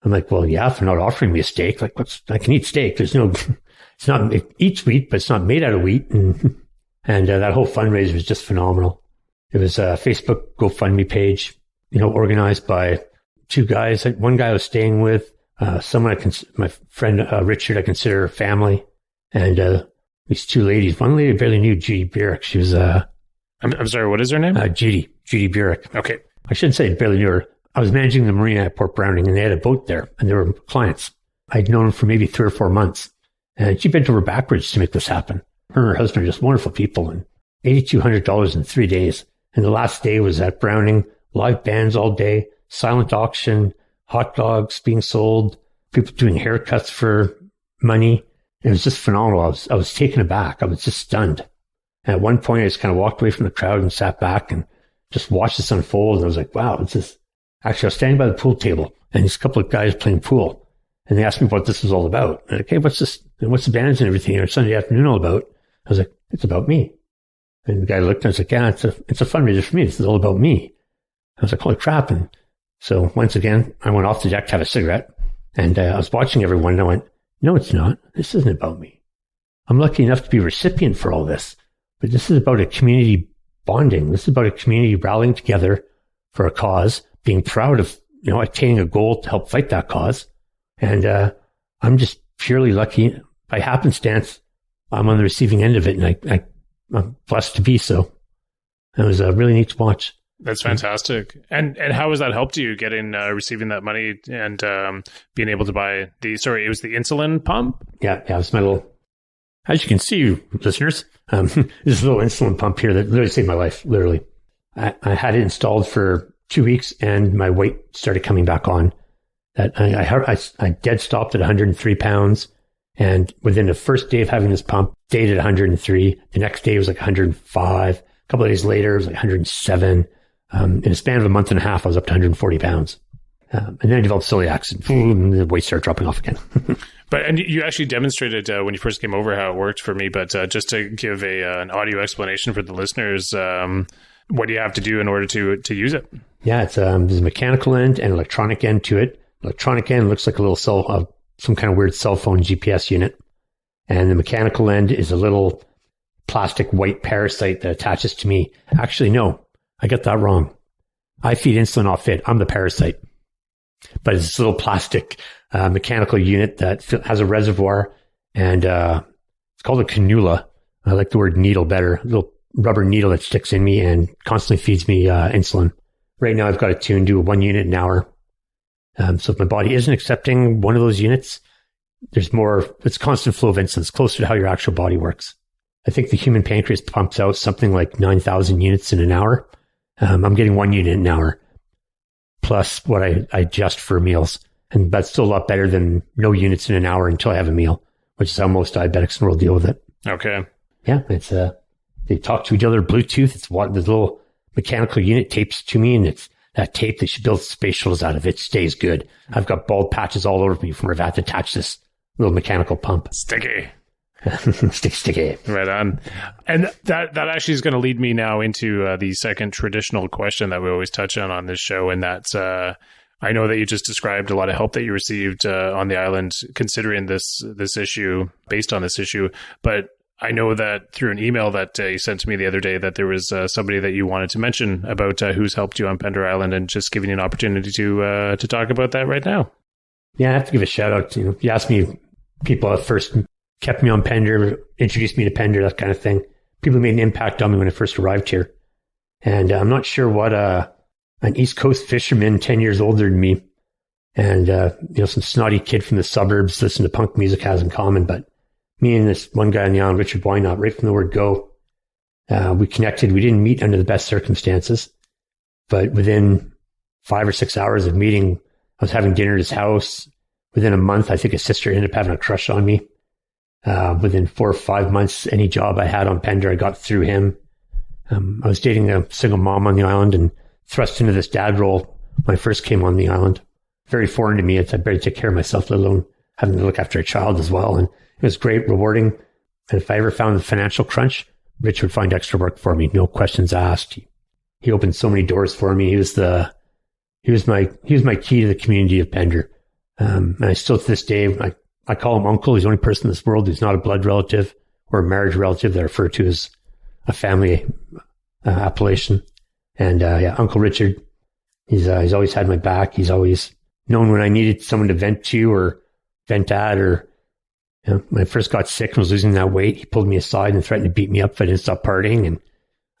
I'm like, well, yeah, if they're not offering me a steak, like I can eat steak. It's not, it eats wheat, but it's not made out of wheat. And that whole fundraiser was just phenomenal. It was a Facebook GoFundMe page, organized by 2 guys. One guy I was staying with, someone my friend, Richard, I consider family. And, these 2 ladies, one lady I barely knew, Judy Burek. She was, I'm sorry, what is her name? Judy Burek. Okay. I shouldn't say I barely knew her. I was managing the marina at Port Browning, and they had a boat there, and they were clients. I'd known them for maybe 3 or 4 months, and she bent over backwards to make this happen. Her and her husband are just wonderful people, and $8,200 in 3 days. And the last day was at Browning, live bands all day, silent auction, hot dogs being sold, people doing haircuts for money. It was just phenomenal. I was taken aback. I was just stunned. And at one point, I just kind of walked away from the crowd and sat back and just watched this unfold. And I was like, wow, it's just... Actually, I was standing by the pool table, and these couple of guys playing pool, and they asked me what this was all about. And okay, what's this? And what's the bands and everything on Sunday afternoon all about? I was like, it's about me. And the guy looked, and I was like, yeah, it's a fundraiser for me. This is all about me. I was like, holy crap! And so once again, I went off the deck to have a cigarette, and I was watching everyone, and I went, no, it's not. This isn't about me. I'm lucky enough to be a recipient for all this, but this is about a community bonding. This is about a community rallying together for a cause, being proud of, attaining a goal to help fight that cause. And I'm just purely lucky. By happenstance, I'm on the receiving end of it, and I'm blessed to be so. It was really neat to watch. That's fantastic. And how has that helped you getting receiving that money and being able to buy it was the insulin pump? Yeah, it was my little, as you can see, listeners, this little insulin pump here that literally saved my life, literally. I had it installed for 2 weeks, and my weight started coming back on. That I dead stopped at 103 pounds, and within the first day of having this pump, stayed at 103. The next day it was like 105. A couple of days later, it was like 107. In a span of a month and a half, I was up to 140 pounds. And then I developed celiac, and the weight started dropping off again. And you actually demonstrated when you first came over how it worked for me. But just to give an audio explanation for the listeners, what do you have to do in order to use it? Yeah, it's there's a mechanical end and electronic end to it. Electronic end looks like a little some kind of weird cell phone GPS unit, and the mechanical end is a little plastic white parasite that attaches to me. Actually, no, I got that wrong. I feed insulin off it. I'm the parasite, but it's this little plastic mechanical unit that has a reservoir, and it's called a cannula. I like the word needle better. A little rubber needle that sticks in me and constantly feeds me insulin. Right now, I've got it tuned to 1 unit an hour. So if my body isn't accepting one of those units, it's constant flow of insulin. It's closer to how your actual body works. I think the human pancreas pumps out something like 9,000 units in an hour. I'm getting 1 unit an hour, plus what I adjust for meals. And that's still a lot better than no units in an hour until I have a meal, which is how most diabetics in the world deal with it. Okay. Yeah, it's they talk to each other Bluetooth. It's what the little mechanical unit tapes to me, and it's that tape that you build space shuttles out of. It stays good. I've got bald patches all over me from where I've had to attach this little mechanical pump. Sticky. Sticky. Right on. And that actually is going to lead me now into the second traditional question that we always touch on this show, and that's I know that you just described a lot of help that you received on the island considering this issue, based on this issue. But I know that through an email that you sent to me the other day that there was somebody that you wanted to mention about who's helped you on Pender Island, and just giving you an opportunity to talk about that right now. Yeah, I have to give a shout out to, you asked me people that first kept me on Pender, introduced me to Pender, that kind of thing. People made an impact on me when I first arrived here. And I'm not sure what an East Coast fisherman 10 years older than me and some snotty kid from the suburbs listen to punk music has in common. But me and this one guy on the island, Richard Wynot, right from the word go, we connected. We didn't meet under the best circumstances, but within 5 or 6 hours of meeting, I was having dinner at his house. Within a month, I think his sister ended up having a crush on me. Within 4 or 5 months, any job I had on Pender, I got through him. I was dating a single mom on the island and thrust into this dad role when I first came on the island. Very foreign to me. I better take care of myself, let alone having to look after a child as well. And it was great, rewarding. And if I ever found a financial crunch, Rich would find extra work for me. No questions asked. He opened so many doors for me. He was my key to the community of Pender. And I still, to this day, I call him uncle. He's the only person in this world who's not a blood relative or a marriage relative that I refer to as a family appellation. And Uncle Richard, he's always had my back. He's always known when I needed someone to vent to or vent at, or when I first got sick and was losing that weight, he pulled me aside and threatened to beat me up if I didn't stop partying. And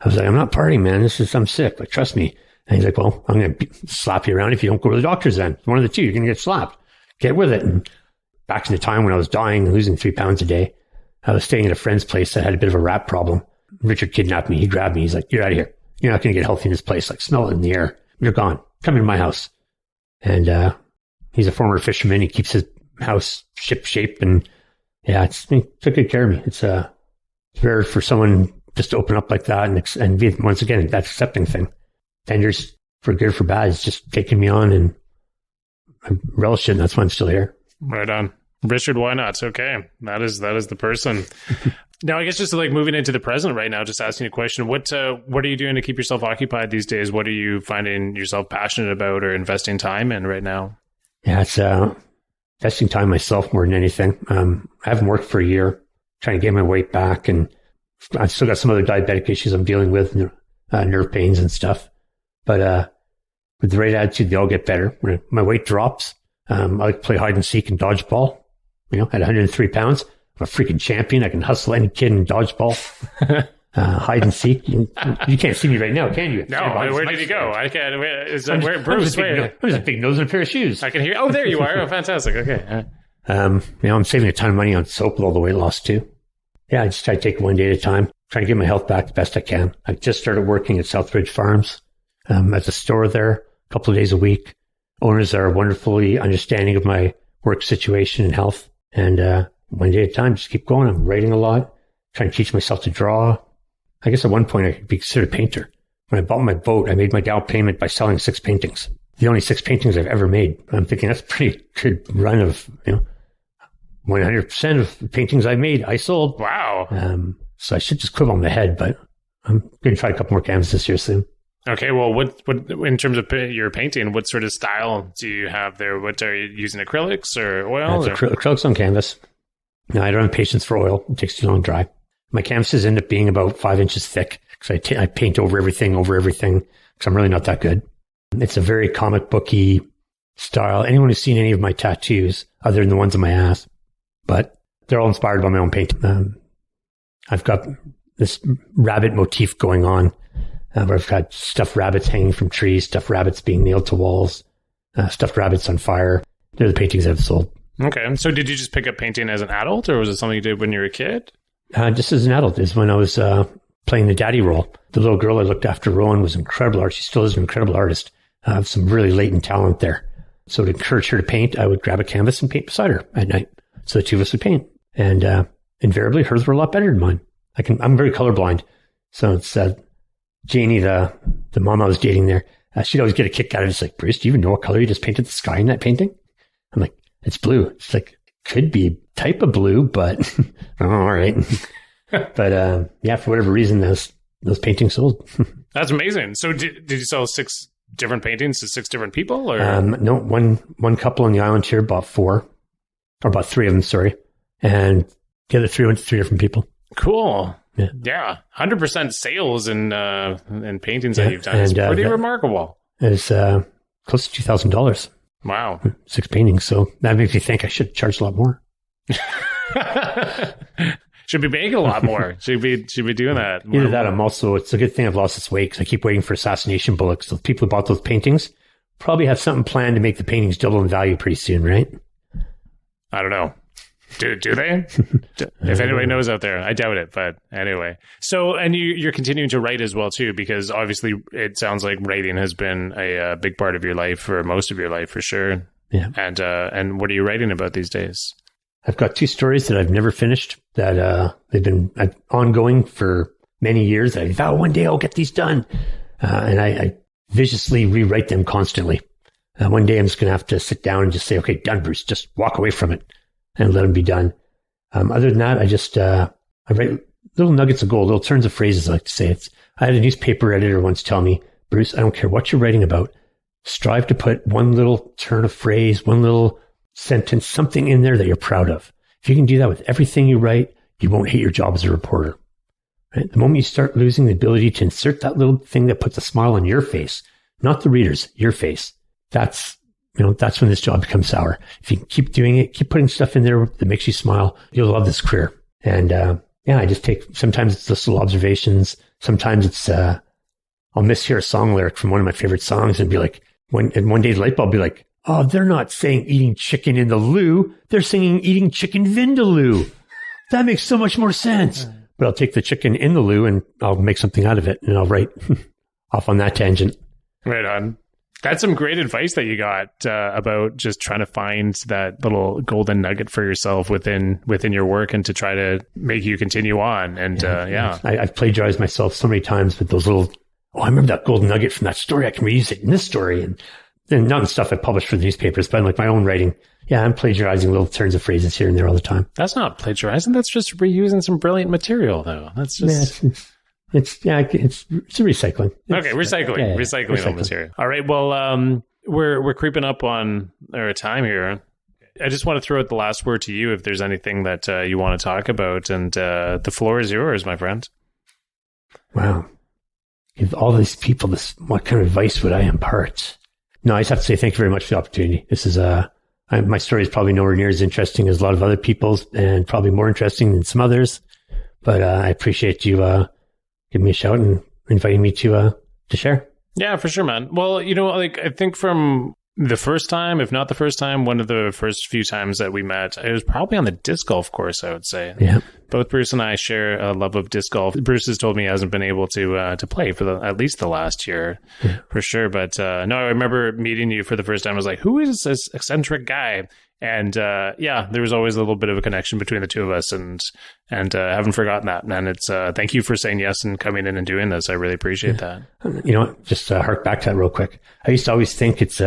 I was like, I'm not partying, man. I'm sick. Like, trust me. And he's like, well, I'm going to slap you around if you don't go to the doctor's then. One of the two, you're going to get slapped. Get with it. And back in the time when I was dying and losing 3 pounds a day, I was staying at a friend's place that had a bit of a rat problem. Richard kidnapped me. He grabbed me. He's like, you're out of here. You're not going to get healthy in this place. Like, smell it in the air. You're gone. Come into my house. And he's a former fisherman. He keeps his house ship shape. And he took good care of me. It's rare for someone just to open up like that and be, once again, that accepting thing. Pender's, for good or for bad, is just taking me on, and I relish it, and that's why I'm still here. Right on. Richard, why not? Okay. That is the person. Now, I guess just like moving into the present right now, just asking a question, what are you doing to keep yourself occupied these days? What are you finding yourself passionate about or investing time in right now? Yeah, it's investing time myself more than anything. I haven't worked for a year, trying to get my weight back, and I've still got some other diabetic issues I'm dealing with, nerve pains and stuff. But with the right attitude, they all get better. When my weight drops, I like to play hide and seek and dodgeball. At 103 pounds, I'm a freaking champion. I can hustle any kid in dodgeball. Hide and seek. You can't see me right now, can you? No, where did he go? I can't. Where Bruce? I'm just a big nose and a pair of shoes. I can hear. Oh, there you are. Oh, fantastic. Okay. I'm saving a ton of money on soap with all the weight loss too. Yeah, I just try to take it one day at a time, trying to get my health back the best I can. I just started working at Southridge Farms at the store there a couple of days a week. Owners are wonderfully understanding of my work situation and health. And one day at a time, just keep going. I'm writing a lot, trying to teach myself to draw. I guess at one point I could be considered a painter. When I bought my boat, I made my down payment by selling 6 paintings. The only 6 paintings I've ever made. I'm thinking that's a pretty good run of, 100% of the paintings I made, I sold. Wow. So I should just quibble on the head, but I'm going to try a couple more canvases this year soon. Okay, well, what in terms of your painting, what sort of style do you have there? What are you using, acrylics or oil? Acrylics on canvas. No, I don't have patience for oil. It takes too long to dry. My canvases end up being about 5 inches thick because I paint over everything because I'm really not that good. It's a very comic booky style. Anyone who's seen any of my tattoos, other than the ones on my ass, but they're all inspired by my own painting. I've got this rabbit motif going on. Where I've got stuffed rabbits hanging from trees, stuffed rabbits being nailed to walls, stuffed rabbits on fire. They're the paintings I've sold. Okay. So did you just pick up painting as an adult, or was it something you did when you were a kid? Just as an adult is when I was playing the daddy role. The little girl I looked after, Rowan, was an incredible artist. She still is an incredible artist. I have some really latent talent there. So to encourage her to paint, I would grab a canvas and paint beside her at night. So the two of us would paint. And invariably, hers were a lot better than mine. I'm very colorblind. So it's Janie, the mom I was dating there, she'd always get a kick out of it. It's like, Bruce, do you even know what color you just painted the sky in that painting? I'm like, it's blue. It's like, could be type of blue, but oh, all right. But yeah, for whatever reason, those paintings sold. That's amazing. So did you sell 6 different paintings to 6 different people? Or? No, one couple on the island here bought 4, or bought 3 of them, sorry. And the other 3 went to 3 different people. Cool. Yeah. 100% sales in paintings that you've done is pretty remarkable. It's close to $2,000. Wow. 6 paintings. So that makes me think I should charge a lot more. Should be making a lot more. Should be doing that. Either that, it's a good thing I've lost this weight because I keep waiting for assassination bullets. So the people who bought those paintings probably have something planned to make the paintings double in value pretty soon, right? I don't know. Do they? If anybody knows out there, I doubt it. But anyway, so and you're continuing to write as well too, because obviously it sounds like writing has been a big part of your life for most of your life, for sure. Yeah. And what are you writing about these days? I've got 2 stories that I've never finished that they've been ongoing for many years. I vow one day I'll get these done, and I viciously rewrite them constantly. One day I'm just going to have to sit down and just say, okay, done, Bruce. Just walk away from it and let them be done. Other than that, I write little nuggets of gold, little turns of phrases, I like to say. I had a newspaper editor once tell me, Bruce, I don't care what you're writing about. Strive to put one little turn of phrase, one little sentence, something in there that you're proud of. If you can do that with everything you write, you won't hate your job as a reporter. Right? The moment you start losing the ability to insert that little thing that puts a smile on your face, not the reader's, your face, that's when this job becomes sour. If you can keep doing it, keep putting stuff in there that makes you smile, you'll love this career. And I just sometimes it's just little observations. Sometimes it's, I'll mishear a song lyric from one of my favorite songs and be like, one day the light bulb will be like, oh, they're not saying eating chicken in the loo. They're singing eating chicken vindaloo. That makes so much more sense. But I'll take the chicken in the loo and I'll make something out of it and I'll write off on that tangent. Right on. That's some great advice that you got about just trying to find that little golden nugget for yourself within your work and to try to make you continue on. And I've plagiarized myself so many times with those little, I remember that golden nugget from that story. I can reuse it in this story. And not the stuff I published for the newspapers, but like my own writing. Yeah, I'm plagiarizing little turns of phrases here and there all the time. That's not plagiarizing. That's just reusing some brilliant material, though. That's just... It's recycling. Okay, recycling old material. All right, well, we're creeping up on our time here. I just want to throw out the last word to you if there's anything that you want to talk about, and the floor is yours, my friend. Wow. Give all these people this, what kind of advice would I impart? No, I just have to say thank you very much for the opportunity. This is my story is probably nowhere near as interesting as a lot of other people's, and probably more interesting than some others. But I appreciate you giving me a shout and inviting me to share. Yeah, for sure, man. Well, I think from the first time, if not the first time, one of the first few times that we met, it was probably on the disc golf course, I would say. Yeah. Both Bruce and I share a love of disc golf. Bruce has told me he hasn't been able to play for at least the last year, for sure. But no, I remember meeting you for the first time. I was like, who is this eccentric guy? And there was always a little bit of a connection between the two of us, and haven't forgotten that. And it's thank you for saying yes and coming in and doing this. I really appreciate that. Just hark back to that real quick. I used to always think it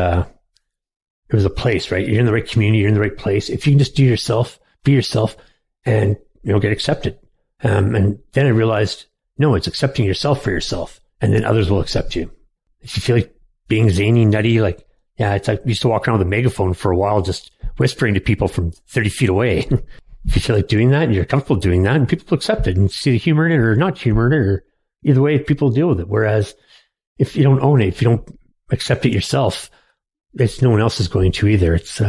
was a place, right? You're in the right community, you're in the right place. If you can just do yourself, be yourself and, get accepted. And then I realized, no, it's accepting yourself for yourself, and then others will accept you. If you feel like being zany, nutty, it's like I used to walk around with a megaphone for a while, just whispering to people from 30 feet away. If you feel like doing that and you're comfortable doing that, and people will accept it and see the humor in it or not humor in it, or either way, people deal with it. Whereas if you don't own it, if you don't accept it yourself, no one else is going to either. It's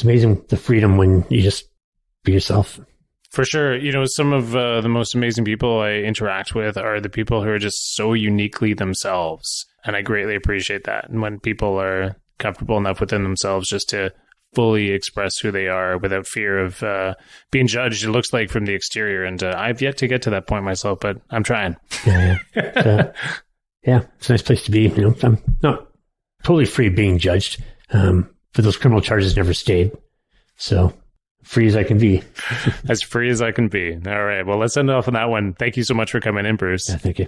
amazing the freedom when you just be yourself. For sure. Some of the most amazing people I interact with are the people who are just so uniquely themselves. And I greatly appreciate that. And when people are comfortable enough within themselves just to fully express who they are without fear of being judged, it looks like, from the exterior. And I've yet to get to that point myself, but I'm trying. Yeah. It's a nice place to be. I'm not totally free of being judged. But those criminal charges never stayed. So free as I can be. As free as I can be. All right. Well, let's end off on that one. Thank you so much for coming in, Bruce. Yeah, thank you.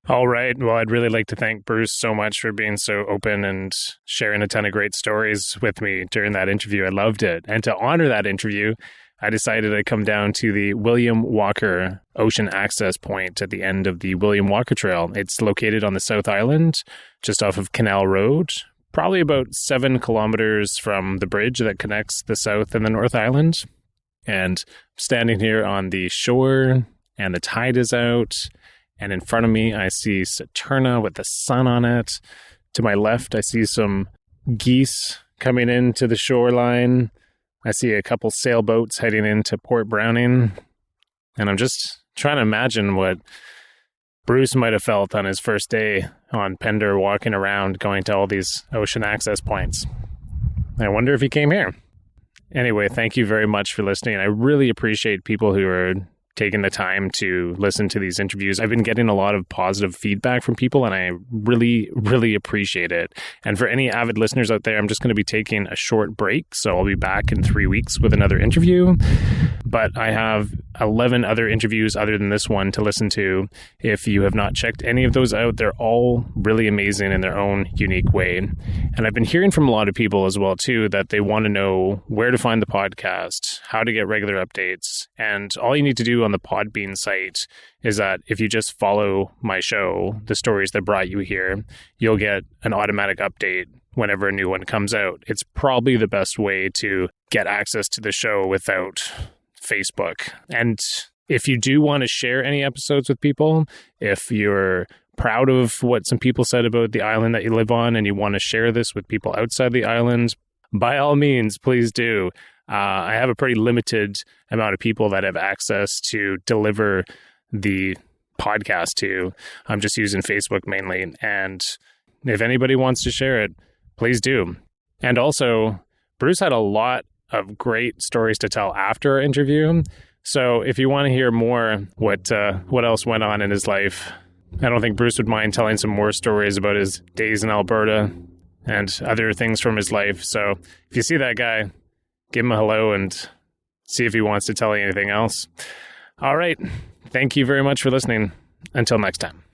All right. Well, I'd really like to thank Bruce so much for being so open and sharing a ton of great stories with me during that interview. I loved it. And to honor that interview, I decided I'd come down to the William Walker Ocean Access Point at the end of the William Walker Trail. It's located on the South Island, just off of Canal Road, probably about 7 kilometers from the bridge that connects the South and the North Island. And standing here on the shore, and the tide is out. And in front of me, I see Saturna with the sun on it. To my left, I see some geese coming into the shoreline. I see a couple sailboats heading into Port Browning. And I'm just trying to imagine what Bruce might have felt on his first day on Pender, walking around, going to all these ocean access points. I wonder if he came here. Anyway, thank you very much for listening. I really appreciate people who are taking the time to listen to these interviews. I've been getting a lot of positive feedback from people, and I really, really appreciate it. And for any avid listeners out there, I'm just going to be taking a short break. So I'll be back in 3 weeks with another interview. But I have 11 other interviews other than this one to listen to. If you have not checked any of those out, they're all really amazing in their own unique way. And I've been hearing from a lot of people as well, too, that they want to know where to find the podcast, how to get regular updates. And all you need to do on the Podbean site is that if you just follow my show, The Stories That Brought You Here, you'll get an automatic update whenever a new one comes out. It's probably the best way to get access to the show without Facebook. And if you do want to share any episodes with people, if you're proud of what some people said about the island that you live on and you want to share this with people outside the island, by all means, please do. I have a pretty limited amount of people that have access to deliver the podcast to. I'm just using Facebook mainly. And if anybody wants to share it, please do. And also, Bruce had a lot of great stories to tell after our interview. So if you want to hear more what else went on in his life, I don't think Bruce would mind telling some more stories about his days in Alberta and other things from his life. So if you see that guy, give him a hello and see if he wants to tell you anything else. All right. Thank you very much for listening. Until next time.